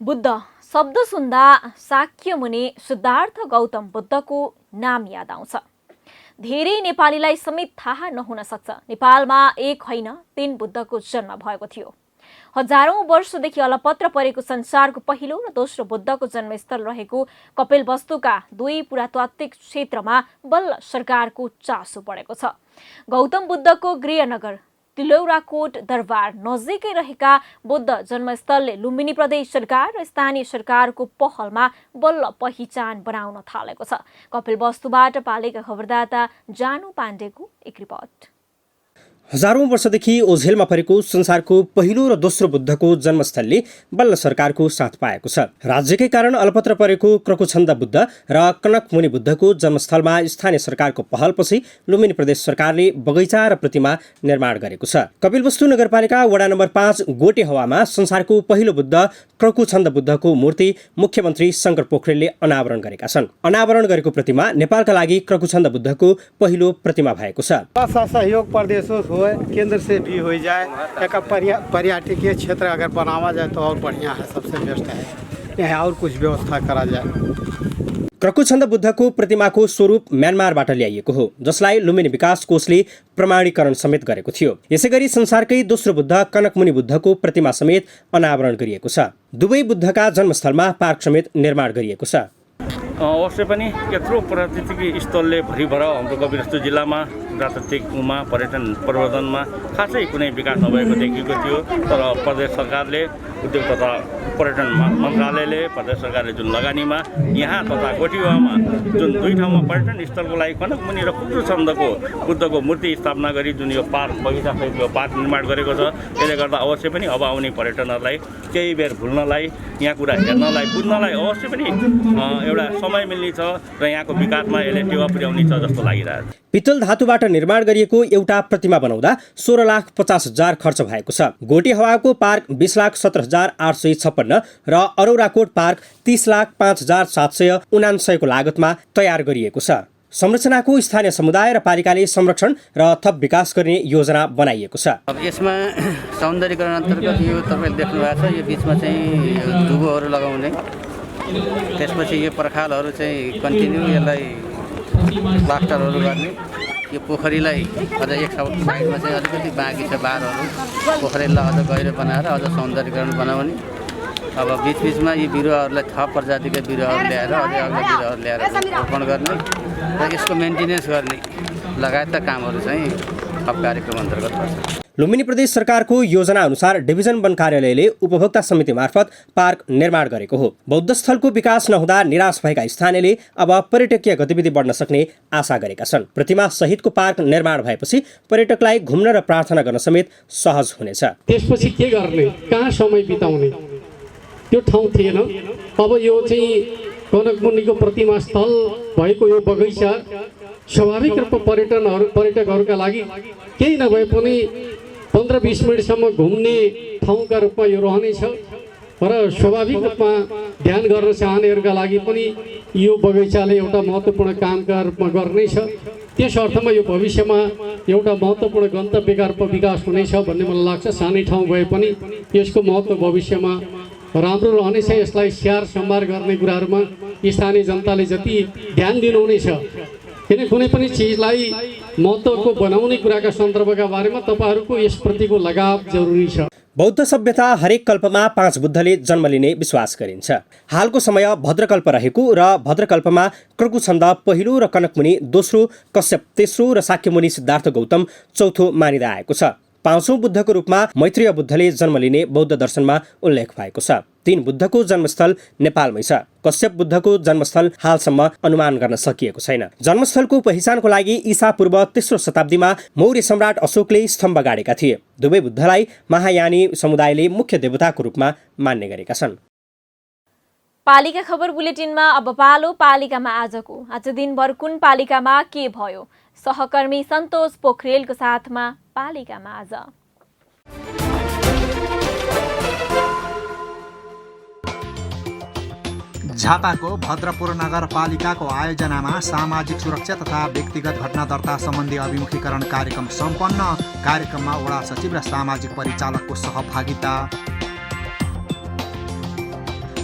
बुद्ध शब्द सुन्दा शाक्यमुनि सिद्धार्थ गौतम बुद्धको नाम याद आउँछ। धेरै नेपालीलाई समेत थाहा नहुन सक्छ नेपालमा एक होइन 3 बुद्धको जन्म भएको थियो। हजारौं वर्षदेखि अलपत्र परेको संसारको पहिलो र दोस्रो बुद्धको जन्मस्थल रहेको कपिलवस्तुका 2 पुरातात्विक क्षेत्रमा बल्ल सरकारको चासो बढेको छ। गौतम बुद्धको गृहनगर तिलौराकोट दरबार नजिकै रहेका बुद्ध जन्मस्थलले लुम्बिनी प्रदेश सरकार र स्थानीय सरकारको पहलमा बल्ल पहिचान बनाउन थालेको छ। कपिलवस्तुबाट पालिका खबरदाता जानु पाण्डेको एक रिपोर्ट। हजारौं वर्षदेखि ओझेलमा परेको संसारको पहिलो र दोस्रो बुद्धको जन्मस्थलले बल्ल सरकारको साथ पाएको छ। राज्यकै कारण अलपत्र परेको क्रकुछन्द बुद्ध र कनक मुनि बुद्धको जन्मस्थलमा स्थानीय सरकारको पहलपछि लुम्बिनी प्रदेश सरकारले बगैँचा र प्रतिमा निर्माण गरेको छ। कपिलवस्तु नगरपालिका वडा नम्बर 5 गोटे हवामा संसारको पहिलो बुद्ध क्रकुछन्द बुद्धको मूर्ति मुख्यमन्त्री शङ्कर पोखरेलले अनावरण गरेका छन्। अनावरण गरेको प्रतिमा नेपालका लागि क्रकुछन्द बुद्धको पहिलो प्रतिमा भएको छ। सहयोग प्रदेशों केंद्र से भी हो जाए, एक पर्यटकीय क्षेत्र अगर बनावा जाए तो और बढ़िया है, सबसे बेस्ट है। यहाँ और कुछ व्यवस्था करा जाए। क्रकुछन्द बुद्धको प्रतिमाको स्वरूप म्यानमारबाट ल्याइएको हो, जसलाई लुम्बिनी विकास कोषले प्रमाणीकरण समेत गरेको थियो। यसैगरी संसारकै दोस्रो बुद्ध कनकमुनि बुद्धको प्रतिमा समेत अनावरण गरिएको छ। दुवै बुद्धका जन्मस्थलमा पार्क समेत निर्माण गरिएको छ। अवश्य पनि यत्रो पर्यटकीय स्थलले भरिभर हाम्रो कपिलवस्तु जिल्लामा पुरातात्विकमा पर्यटन प्रवर्धनमा खासै कुनै विकास नभएको देखिएको थियो। तर प्रदेश सरकारले उद्योग तथा पर्यटन मन्त्रालयले प्रदेश सरकारले जुन लगानीमा यहाँ तथा गोठीवामा जुन 2 ठाउँमा पर्यटन स्थलको लागि कनकमुनि र क्रकुछन्दको बुद्धको मूर्ति स्थापना गरी जुन यो पार्क बगैँचा सहितको पार्क निर्माण गरेको छ, त्यसले गर्दा अवश्य पनि अब आउने पर्यटनहरूलाई केही बेर भुल्नलाई, यहाँ कुरा हेर्नलाई, बुझ्नलाई अवश्य पनि एउटा समय मिल्ने छ र यहाँको विकासमा यसले टेवा पुर्याउने छ जस्तो लागिरहेको छ। पित्तल धातुबाट निर्माण गरिएको एउटा प्रतिमा बनाउँदा 16,50,000 खर्च भएको छ। गोटे हवाको पार्क 20,17,856 र अरौराकोट पार्क 30,05,779 को लागतमा तयार गरिएको छ। संरचनाको स्थानीय समुदाय र पालिकाले संरक्षण र थप विकास गर्ने योजना बनाइएको छ। अब यसमा सौन्दर्यकरण अन्तर्गत यो तपाईले देख्नु भएको छ, यो बिचमा चाहिँ दुबोहरू लगाउने, त्यसपछि यो पर्खालहरू चाहिँ कन्टिन्यू यसलाई प्लास्टरहरू गर्ने, यो पोखरीलाई अझ एक साइडमा चाहिँ अलिकति बाँकी छ बारहरू, पोखरीलाई अझ गहिरो बनाएर अझ सौन्दर्यकरण बनाउने। अब बिचबिचमा यी बिरुवाहरूलाई थप प्रजातिका बिरुवाहरू ल्याएर अझै अग्ला बिरुवाहरू ल्याएर रोपण गर्ने र यसको मेन्टेनेन्स गर्ने लगायतका कामहरू चाहिँ थप कार्यक्रम अन्तर्गत पर्छ। लुम्बिनी प्रदेश सरकारको योजना अनुसार डिभिजन वन कार्यालयले उपभोक्ता समिति मार्फत पार्क निर्माण गरेको हो। बौद्ध स्थलको विकास नहुँदा निराश भएका स्थानीयले अब पर्यटकीय गतिविधि बढ्न सक्ने आशा गरेका छन्। प्रतिमा सहितको पार्क निर्माण भएपछि पर्यटकलाई घुम्न र प्रार्थना गर्न समेत सहज हुनेछ। त्यसपछि के गर्ने, कहाँ समय बिताउने, त्यो ठाउँ थिएन। अब यो चाहिँ कनकमुनिको प्रतिमा स्थल भएको यो बगैँचा स्वाभाविक रूपमा पर्यटकहरूका लागि केही नभए पनि 15-20 मिनटसम्म घुम्ने ठाउँका रूपमा यो रहनेछ र स्वाभाविक रूपमा ध्यान गर्न चाहनेहरूका लागि पनि यो बगैँचाले एउटा महत्त्वपूर्ण कामका रूपमा गर्नेछ। त्यस अर्थमा यो भविष्यमा एउटा महत्त्वपूर्ण गन्तव्यका रूपमा विकास हुनेछ भन्ने मलाई लाग्छ। सानै ठाउँ भए पनि यसको महत्त्व भविष्यमा राम्रो रहनेछ। यसलाई स्याहार सम्हार गर्ने कुराहरूमा स्थानीय जनताले जति ध्यान दिनुहुनेछ, किन कुनै पनि चिजलाई महत्त्वको बनाउने कुराका सन्दर्भका बारेमा तपाईँहरूको यसप्रतिको लगाव जरुरी छ। बौद्ध सभ्यता हरेक कल्पमा 5 बुद्धले जन्म लिने विश्वास गरिन्छ। हालको समय भद्रकल्प रहेको र भद्रकल्पमा कृकुछन्द पहिलो र कनकमुनि दोस्रो, कश्यप तेस्रो र शाक्यमुनि सिद्धार्थ गौतम चौथो मानिँदै आएको छ। 5औं बुद्धको रूपमा मैत्रेय बुद्धले जन्म लिने बौद्ध दर्शनमा उल्लेख भएको छ। 3 बुद्धको जन्मस्थल नेपालमै छ। कश्यप बुद्धको जन्मस्थल हालसम्म अनुमान गर्न सकिएको छैन। जन्मस्थलको पहिचानको लागि ईसा पूर्व 3औं शताब्दीमा मौर्य सम्राट अशोकले स्तम्भ गाडेका थिए। दुवै बुद्धलाई महायानी समुदायले मुख्य देवताको रूपमा मान्ने गरेका छन्। पालिका खबर बुलेटिनमा अब पालो पालिकामा आजको। आज दिनभर कुन पालिकामा के भयो? सहकर्मी सन्तोष पोखरेलको साथमा पालिकामा आज। झापाको भद्रपुर नगरपालिकाको आयोजनामा सामाजिक सुरक्षा तथा व्यक्तिगत घटना दर्ता सम्बन्धी अभिमुखीकरण कार्यक्रम सम्पन्न। कार्यक्रममा वडा सचिव र सामाजिक परिचालकको सहभागिता।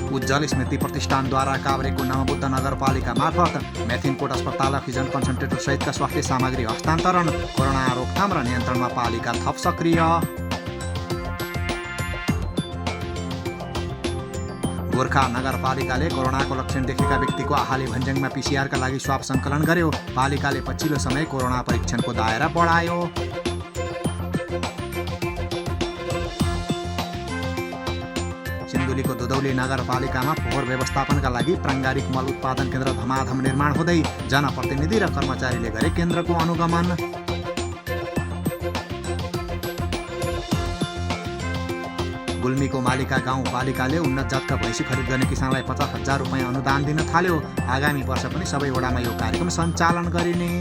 उज्जवल स्मृति प्रतिष्ठानद्वारा काभ्रेको नवबुद्ध नगरपालिका मार्फत मेथिनकोट अस्पताल अक्सिजन कन्सन्ट्रेटर सहितका स्वास्थ्य सामग्री हस्तान्तरण। कोरोना रोकथाम र नियन्त्रणमा पालिका थप सक्रिय। गोर्खा नगरपालिकाले कोरोनाको लक्षण देखेका व्यक्तिको आहाले भन्ज्याङमा पीसीआरका लागि स्वाब सङ्कलन गर्यो। पालिकाले पछिल्लो समय कोरोना परीक्षणको दायरा बढायो। सिन्धुलीको दुधौली नगरपालिकामा फोहोर व्यवस्थापनका लागि प्राङ्गारिक मल उत्पादन केन्द्र धमाधम निर्माण हुँदै जनप्रतिनिधि र कर्मचारीले गरे केन्द्रको अनुगमन। गुल्मीको मालिका गाउँपालिकाले उन्नत जातका भैँसी खरिद गर्ने किसानलाई 50,000 रुपियाँ अनुदान दिन थाल्यो। आगामी वर्ष पनि सबै वडामा यो कार्यक्रम सञ्चालन गरिने।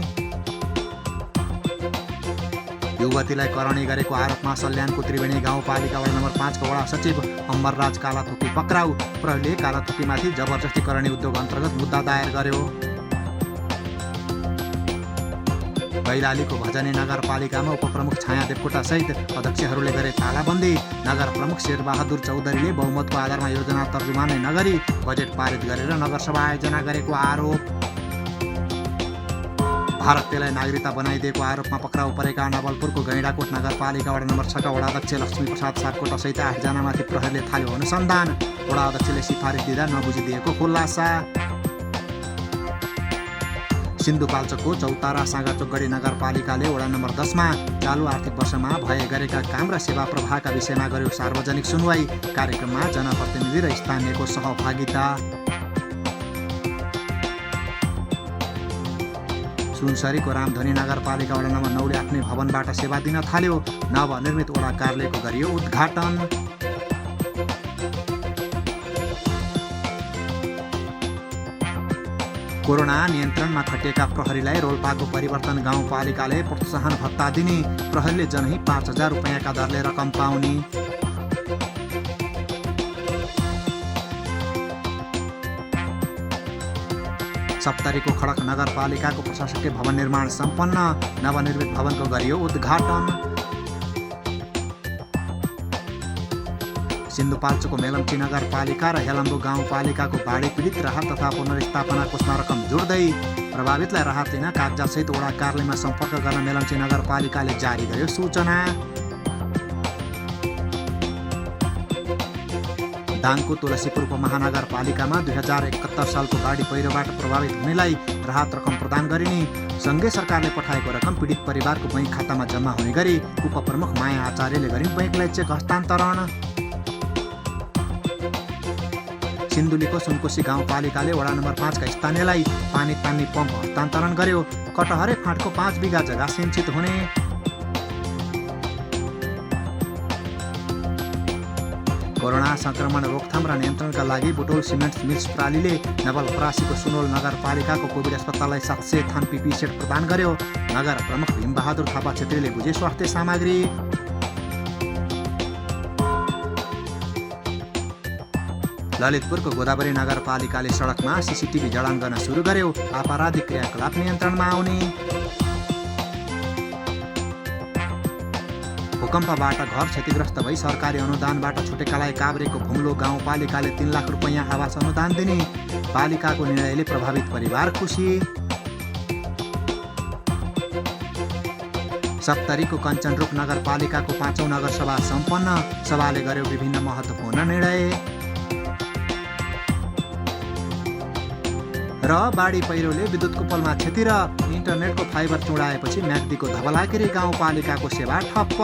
युवतीलाई करणी गरेको आरोपमा सल्यानको त्रिवेणी गाउँपालिका वडा नम्बर 5 को वडा सचिव अमरराज कालाथुकी पक्राउ। प्रहरीले कालाथुकीमाथि जबरजस्ती करणी उद्योग अन्तर्गत मुद्दा दायर गर्यो। कैलालीको भजनी नगरपालिकामा उपप्रमुख छाया देवकोटा सहित अध्यक्षहरूले गरे तालाबन्दी। नगर प्रमुख शेरबहादुर चौधरीले बहुमतको आधारमा योजना तर्जुमा नै नगरी बजेट पारित गरेर नगरसभा आयोजना गरेको आरोप। भारतीयलाई नागरिकता बनाइदिएको आरोपमा पक्राउ परेका नवलपुरको गैँडाकोट नगरपालिका वडा नम्बर 6 का वडा अध्यक्ष लक्ष्मीप्रसाद सापकोटा सहित 8 जनामाथि प्रहरीले थाल्यो अनुसन्धान। वडा अध्यक्षले सिफारिस दिँदा नबुझिदिएको खुलासा। सिन्धुपाल्चोकको चौतारा साँगाचोक गढी नगरपालिकाले वडा नम्बर 10 मा चालु आर्थिक वर्षमा भए गरेका काम र सेवा प्रवाहका विषयमा गर्यो सार्वजनिक सुनवाई। कार्यक्रममा जनप्रतिनिधि र स्थानीयको सहभागिता। सुनसरीको रामधनी नगरपालिका वडा नम्बर 9 ले आफ्नै भवनबाट सेवा दिन थाल्यो। नवनिर्मित वडा कार्यालयको गरियो उद्घाटन। कोरोना नियन्त्रणमा खटिएका प्रहरीलाई रोल्पाको परिवर्तन गाउँपालिकाले प्रोत्साहन भत्ता दिने। प्रहरीले जनही 5,000 रुपियाँका दरले रकम पाउने। सप्तरीको खडक नगरपालिकाको प्रशासकीय भवन निर्माण सम्पन्न। नवनिर्मित भवनको गरियो उद्घाटन। सिन्धुपाल्चोकको मेलम्ची नगरपालिका र हेलम्बु गाउँपालिकाको बाढी पीडित राहत तथा पुनर्स्थापना कोषमा रकम जोड्दै प्रभावितलाई राहत दिन कागजातसहित वडा कार्यालयमा सम्पर्क गर्न मेलम्ची नगरपालिकाले जारी गर्यो सूचना। दाङको तुलसीपुर उपमहानगरपालिकामा 2071 सालको बाढी पहिरोबाट प्रभावित हुनेलाई राहत रकम प्रदान गरिने। सँगै सरकारले पठाएको रकम पीडित परिवारको बैंक खातामा जम्मा हुने गरी उपप्रमुख माया आचार्यले गरिन् बैंकलाई चेक हस्तान्तरण। सिन्धुलीको सुनकोशी गाउँपालिकाले वडा नम्बर 5 का स्थानीयलाई पानी तान्ने पम्प हस्तान्तरण गर्यो। कटहरे फाँटको 5 बिघा जग्गा सिंचित हुने। कोरोना संक्रमण रोकथाम र नियन्त्रणका लागि बुटोल सिमेन्ट मिल्स प्रालीले नवलपरासीको सुनोल नगरपालिकाको कोभिड अस्पताललाई 700 थान पिपी सेट प्रदान गर्यो। नगर प्रमुख भीमबहादुर थापा छेत्रीले बुझे स्वास्थ्य सामग्री। ललितपुरको गोदावरी नगरपालिकाले सडकमा सीसीटीभी जडान गर्न सुरु गर्यो। आपराधिक क्रियाकलाप नियन्त्रणमा आउने। भूकम्पबाट घर क्षतिग्रस्त भई सरकारी अनुदानबाट छुटेकालाई काभ्रेको भुम्लो गाउँपालिकाले 3 लाख रुपैयाँ आवास अनुदान दिने। पालिकाको निर्णयले प्रभावित परिवार खुसी। सप्तरीको कञ्चनरुख नगरपालिकाको 5औं नगरसभा सम्पन्न। सभाले गर्यो विभिन्न महत्त्वपूर्ण निर्णय। र बाढी पहिरोले विद्युतको पोलमा क्षति र इन्टरनेटको फाइबर चुडाएपछि म्याग्दीको धवलागिरी गाउँपालिकाको सेवा ठप्प।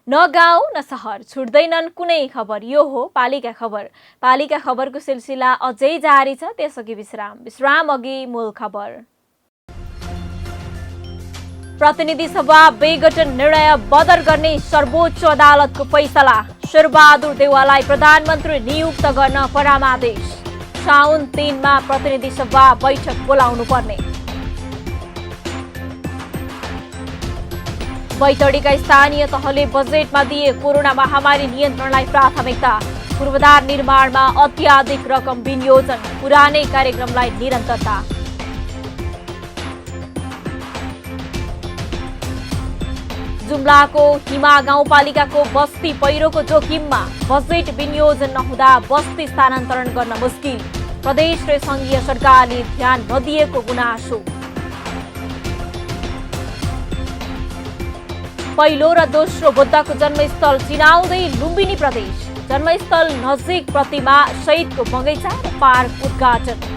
न गाउँ न सहर छुट्दैनन् कुनै खबर। यो हो पालिका खबर। पालिका खबरको सिलसिला अझै जारी छ, त्यसअघि विश्राम अघि मूल खबर। प्रतिनिधि सभा विघटन निर्णय बदर गर्ने सर्वोच्च अदालतको फैसला। शेरबहादुर देउवालाई प्रधानमन्त्री नियुक्त गर्न परामर्श। साउन 3 मा प्रतिनिधि सभा बैठक बोलाउनु पर्ने। बैतडीका स्थानीय तहले बजेटमा दिए कोरोना महामारी नियन्त्रणलाई प्राथमिकता। पूर्वाधार निर्माणमा अत्याधिक रकम विनियोजन। पुरानै कार्यक्रमलाई निरन्तरता। जुम्लाको हिमा गाउँपालिकाको बस्ती पहिरोको जोखिममा। बजेट विनियोजन नहुँदा बस्ती स्थानान्तरण गर्न मुस्किल। प्रदेश र संघीय सरकारले ध्यान नदिएको गुनासो। पहिलो र दोस्रो बुद्धको जन्मस्थल चिनाउँदै लुम्बिनी प्रदेश। जन्मस्थल नजिक प्रतिमा सहितको बगैँचा र पार्क उद्घाटन।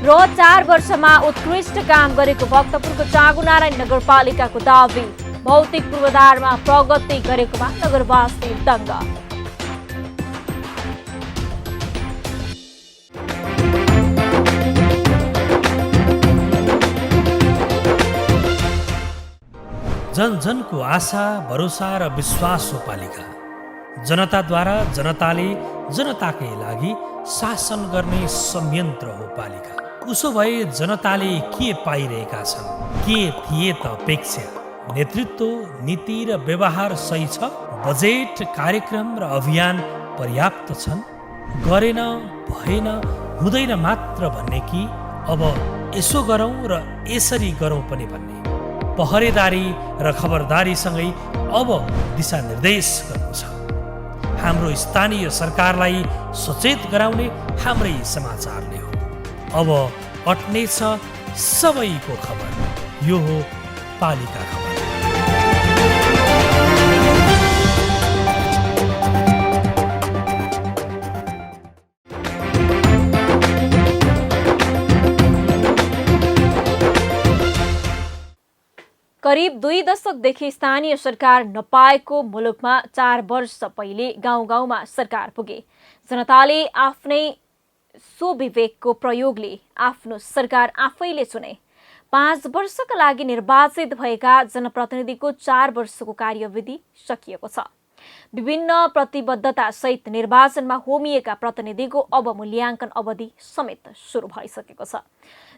र 4 वर्षमा उत्कृष्ट काम गरेको भक्तपुरको चाँगुनारायण नगरपालिकाको दावी। भौतिक पूर्वाधारमा प्रगति गरेकोमा नगरवासी दङ्ग। जन जनको आशा भरोसा र विश्वास हो पालिका। जनताद्वारा जनताले जनताकै लागि शासन गर्ने संयन्त्र हो पालिका। उसो भए जनताले के पाइरहेका छन्? के थिए त अपेक्षा? नेतृत्व, नीति र व्यवहार सही छ? बजेट, कार्यक्रम र अभियान पर्याप्त छन्? गरेन, भएन, हुँदैन मात्र भन्ने कि अब यसो गरौँ र यसरी गरौँ पनि भन्ने? पहरेदारी र खबरदारीसँगै अब दिशानिर्देश गर्नु छ। हाम्रो स्थानीय सरकारलाई सचेत गराउने हाम्रै समाचारले हो। अब अट्नेछ सबैको खबर। यो हो पालिका खबर। करिब 2 दशकदेखि स्थानीय सरकार नपाएको मुलुकमा 4 वर्ष पहिले गाउँ गाउँमा सरकार पुगे। जनताले आफ्नै स्वविवेकको प्रयोगले आफ्नो सरकार आफैले चुने। 5 वर्षका लागि निर्वाचित भएका जनप्रतिनिधिको 4 वर्षको कार्यविधि सकिएको छ। विभिन्न प्रतिबद्धता सहित निर्वाचनमा होमिएका प्रतिनिधिको अब मूल्याङ्कन अवधि समेत सुरु भइसकेको छ।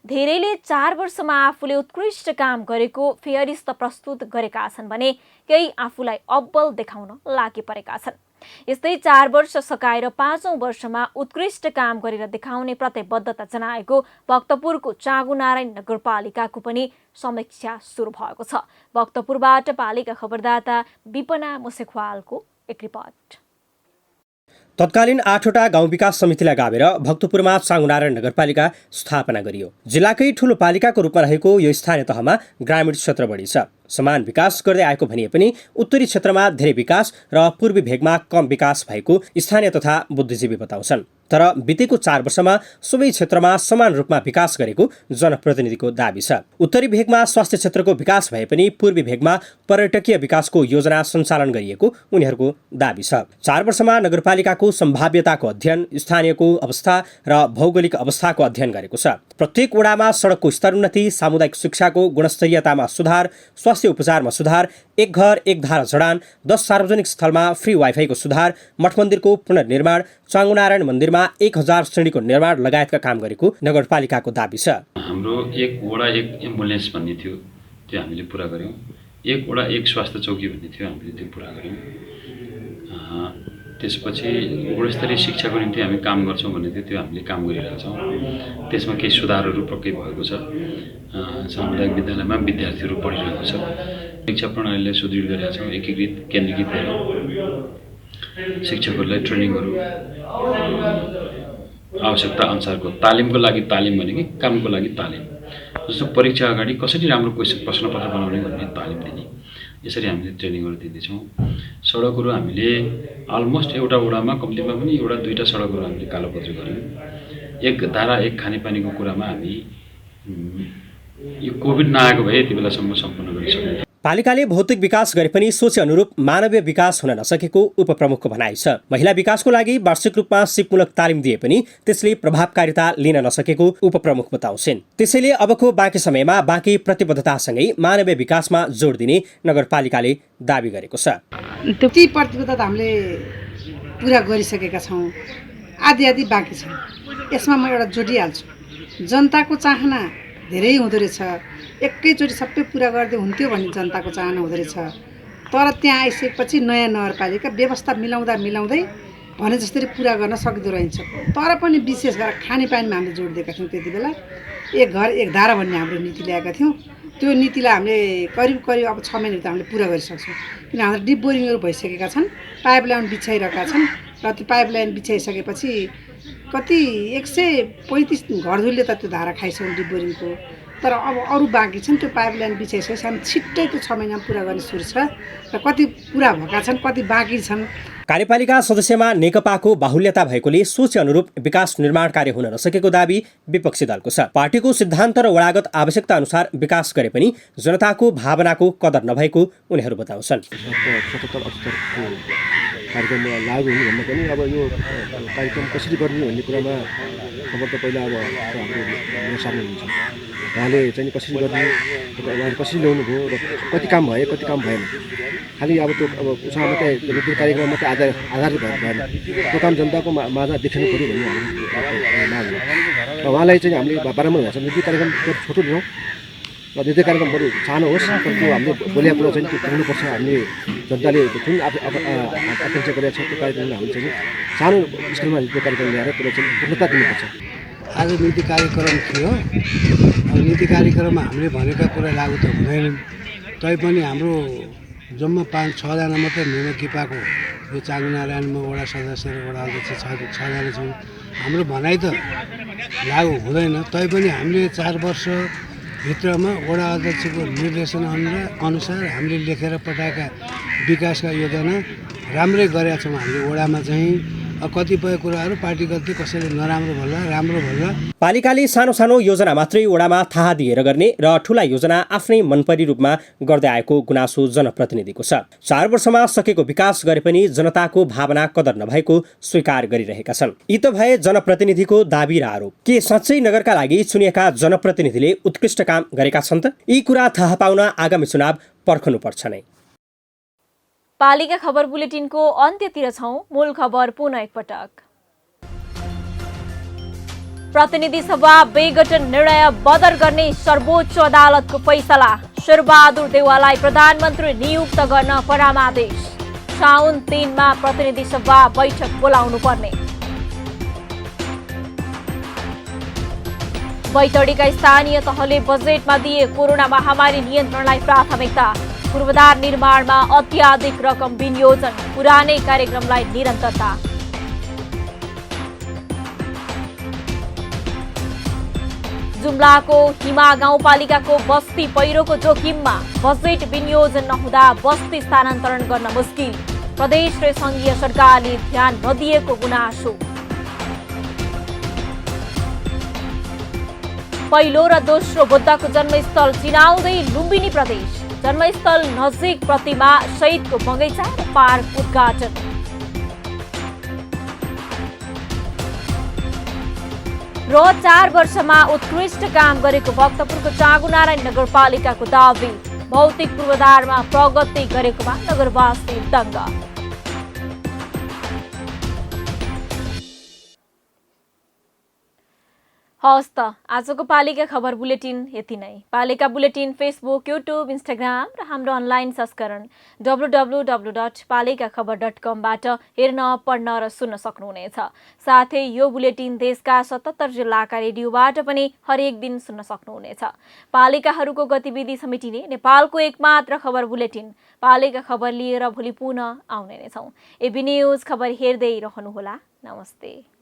धेरैले 4 वर्षमा आफूले उत्कृष्ट काम गरेको फेहरिस्त प्रस्तुत गरेका छन् भने केही आफूलाई अब्बल देखाउन लागि परेका छन्। यस्तै 4 वर्ष सकाएर 5औं वर्षमा उत्कृष्ट काम गरेर देखाउने प्रतिबद्धता जनाएको भक्तपुरको चाँगुनारायण नगरपालिकाको पनि समीक्षा सुरु भएको छ। भक्तपुरबाट पालिका खबरदाता विपना मुसेखवालको एक रिपोर्ट। तत्कालीन 8वटा गाउँ विकास समितिलाई गाभेर भक्तपुरमा चाँगुनारायण नगरपालिका स्थापना गरियो। जिल्लाकै ठूलो पालिकाको रूपमा रहेको यो स्थानीय तहमा ग्रामीण क्षेत्र बढी छ। समान विकास गर्दै आएको भनिए पनि उत्तरी क्षेत्रमा धेरै विकास र पूर्वी भेगमा कम विकास भएको स्थानीय तथा बुद्धिजीवी बताउँछन्। तर बितेको 4 वर्षमा सबै क्षेत्रमा समान रूपमा विकास गरेको जनप्रतिनिधिको दाबी छ। उत्तरी भेगमा स्वास्थ्य क्षेत्रको विकास भए पनि पूर्वी भेगमा पर्यटकीय विकासको योजना सञ्चालन गरिएको उनीहरूको दाबी छ। 4 वर्षमा नगरपालिकाको सम्भाव्यताको अध्ययन, स्थानीयको अवस्था र भौगोलिक अवस्थाको अध्ययन गरेको छ। प्रत्येक वडामा सडकको स्तरोन्नति, सामुदायिक शिक्षाको गुणस्तरीयतामा सुधार, स्वास्थ्य स्वास्थ्य उपचारमा सुधार, एक घर एक धारा जडान, 10 सार्वजनिक स्थलमा फ्री वाइफाईको सुधार, मठ मन्दिरको पुनर्निर्माण, चाङ्गुनारायण मन्दिरमा 1000 श्रेणीको निर्माण लगायतका काम गरेको नगरपालिकाको दाबी छ। हाम्रो एक वडा एक एम्बुलेन्स भन्ने थियो, त्यो हामीले पुरा गर्यौँ। एक वडा एक स्वास्थ्य चौकी भन्ने थियो, हामीले त्यो पुरा गर्यौँ। त्यसपछि गुणस्तरीय शिक्षाको निम्ति हामी काम गर्छौँ भन्ने थियो, त्यो हामीले काम गरिरहेका छौँ। त्यसमा केही सुधारहरू पक्कै भएको छ। सामुदायिक विद्यालयमा विद्यार्थीहरू पढिरहेको छ। शिक्षा प्रणालीलाई सुदृढ गरेका छौँ। एकीकृत केन्द्रीकृत भएर शिक्षकहरूलाई ट्रेनिङहरू, आवश्यकता अनुसारको तालिमको लागि तालिम भने कि कामको लागि तालिम, जस्तो परीक्षा अगाडि कसरी राम्रो प्रश्नपत्र बनाउने भन्ने तालिम दिने, यसरी हामीले ट्रेनिङहरू दिँदैछौँ। सडकहरू हामीले अलमोस्ट एउटा वडामा कम्तीमा पनि एउटा दुईवटा सडकहरू हामीले कालोपत्री गऱ्यौँ। एक धारा एक खानेपानीको कुरामा हामी यो कोभिड नआएको भए यति बेलासम्म सम्पन्न गरिसक्यौँ। पालिकाले भौतिक विकास गरे पनि सोचे अनुरूप मानवीय विकास हुन नसकेको उपप्रमुखको भनाइ छ। महिला विकासको लागि वार्षिक रूपमा सिपमूलक तालिम दिए पनि त्यसले प्रभावकारिता लिन नसकेको उपप्रमुख बताउँछिन्। त्यसैले अबको बाँकी समयमा बाँकी प्रतिबद्धतासँगै मानवीय विकासमा जोड दिने नगरपालिकाले दाबी गरेको छ। ती प्रतिबद्धता हामीले पुरा गरिसकेका छौँ, आधी बाँकी छ। यसमा म एउटा जोडिहाल्छु, जनताको चाहना धेरै हुँदो रहेछ। एकैचोटि सबै पुरा गर्दै हुन्थ्यो भन्ने जनताको चाहना हुँदो रहेछ। तर त्यहाँ आइसकेपछि नयाँ नगरपालिका व्यवस्था मिलाउँदै भने जसरी पुरा गर्न सकिँदो रहन्छ। तर पनि विशेष गरेर खानेपानीमा हामीले जोड दिएका थियौँ। त्यति बेला एक घर एक धारा भन्ने हाम्रो नीति ल्याएका थियौँ। त्यो नीतिलाई हामीले करिब अब 6 महिनाभित्र हामीले पुरा गरिसक्छौँ। किन हाम्रो डिप बोरिङहरू भइसकेका छन्, पाइपलाइन बिछाइरहेका छन् र त्यो पाइपलाइन बिछाइसकेपछि कति 135 घरधुरीले त त्यो धारा खाइसक्यौँ डिप बोरिङको। तर अब अरू बाँकी छन्, त्यो पाइपलाइन बिछाइसकेपछि हामी छिट्टै त्यो 6 महिनामा पुरा गर्ने सोच छ र कति पुरा भएका छन्, कति बाँकी छन्। कार्यपालिका सदस्यमा नेकपाको बाहुल्यता भएकोले सोचे अनुरूप विकास निर्माण कार्य हुन नसकेको दाबी विपक्षी दलको छ। पार्टीको सिद्धान्त र वडागत आवश्यकता अनुसार विकास गरे पनि जनताको भावनाको कदर नभएको उनीहरू बताउँछन्। कार्यक्रममा लागू हुनु भन्दा पनि अब यो कार्यक्रम कसरी गर्ने भन्ने कुरामा खबर त पहिला अब हाम्रो सामने हुन्छ। उहाँले चाहिँ कसरी गर्ने, उहाँले कसरी ल्याउनु भयो र कति काम भयो कति काम भएन, खालि अब त्यो अब उसमा मात्रै नीति कार्यक्रममा मात्रै आधारित भएन। त्यो काम जनताको माझ देखाउनु पऱ्यो भन्ने हाम्रो माग हो। उहाँलाई चाहिँ हामीले बारम्बार भन्छ नीति कार्यक्रम छोटो लिउँ र नीति कार्यक्रम बरु सानो होस्, तर त्यो हामीले बोलेको कुरा चाहिँ त्यो पुग्नुपर्छ। हामीले जनताले जुन आकाङ्क्षा गरेका छ त्यो कार्यक्रमलाई हामीले चाहिँ सानो स्केलमा नीति कार्यक्रम ल्याएर त्यसलाई चाहिँ पूर्णता दिनुपर्छ। आज नीति कार्यक्रम थियो। नीति कार्यक्रममा हामीले भनेका कुरा लागू त हुँदैन। तैपनि हाम्रो जम्मा 5-6 जना मात्रै नेकपाको यो चाङ्गुनारायणमा वडा सदस्य र वडा अध्यक्ष 6 जना छौँ। हाम्रो भनाइ त लागू हुँदैन। तैपनि हामीले 4 वर्षभित्रमा वडा अध्यक्षको निर्देशन अनुसार हामीले लेखेर पठाएका विकासका योजना राम्रै गरेका छौँ। हामीले वडामा चाहिँ कतिपय कुराहरू पार्टीगत कसैले नराम्रो भन्ला राम्रो भन्ला। पालिकाले सानो सानो योजना मात्रै वडामा थाहा दिएर गर्ने र ठूला योजना आफ्नै मनपरी रूपमा गर्दै आएको गुनासो जनप्रतिनिधिको छ। 4 वर्षमा सकेको विकास गरे पनि जनताको भावना कदर नभएको स्वीकार गरिरहेका छन्। यी त भए जनप्रतिनिधिको दाबी र आरोप। के साँच्चै नगरका लागि चुनिएका जनप्रतिनिधिले उत्कृष्ट काम गरेका छन् त? यी कुरा थाहा पाउन आगामी चुनाव पर्खनुपर्छ नै। पालिका खबर बुलेटिनको अन्त्यतिर छौं। मूल खबर पुनः एकपटक। प्रतिनिधि सभा विघटन निर्णय बदर गर्ने सर्वोच्च अदालतको फैसला। शेरबहादुर देउवालाई प्रधानमन्त्री नियुक्त गर्न परामर्श। साउन 3 मा प्रतिनिधि सभा बैठक बोलाउनु पर्ने। बैतडीका स्थानीय तहले बजेटमा दिए कोरोना महामारी नियन्त्रणलाई प्राथमिकता। पूर्वाधार निर्माणमा अत्याधिक रकम विनियोजन। पुरानै कार्यक्रमलाई निरन्तरता। जुम्लाको हिमा गाउँपालिकाको बस्ती पहिरोको जोखिममा। बजेट विनियोजन नहुँदा बस्ती स्थानान्तरण गर्न मुस्किल। प्रदेश र संघीय सरकारले ध्यान नदिएको गुनासो। पहिलो र दोस्रो बुद्धको जन्मस्थल चिनाउँदै लुम्बिनी प्रदेश। जन्मस्थल नजिक प्रतिमा सहितको बगैँचा र पार्क उद्घाटन। र 4 वर्षमा उत्कृष्ट काम गरेको भक्तपुरको चाँगुनारायण नगरपालिकाको दावी। भौतिक पूर्वाधारमा प्रगति गरेकोमा नगरवासी दङ्ग। हवस् त आजको पालिका खबर बुलेटिन यति नै। पालिका बुलेटिन फेसबुक, युट्युब, इन्स्टाग्राम र हाम्रो अनलाइन संस्करण www.palikaKhabar.com-बाट हेर्न, पढ्न र सुन्न सक्नुहुनेछ। साथै यो बुलेटिन देशका 77 जिल्लाका रेडियोबाट पनि हरेक दिन सुन्न सक्नुहुनेछ। पालिकाहरूको गतिविधि समेटिने नेपालको एकमात्र खबर बुलेटिन पालिका खबर लिएर भोलि पुनः आउने नै छौँ। एबी न्युज खबर हेर्दै रहनुहोला। नमस्ते।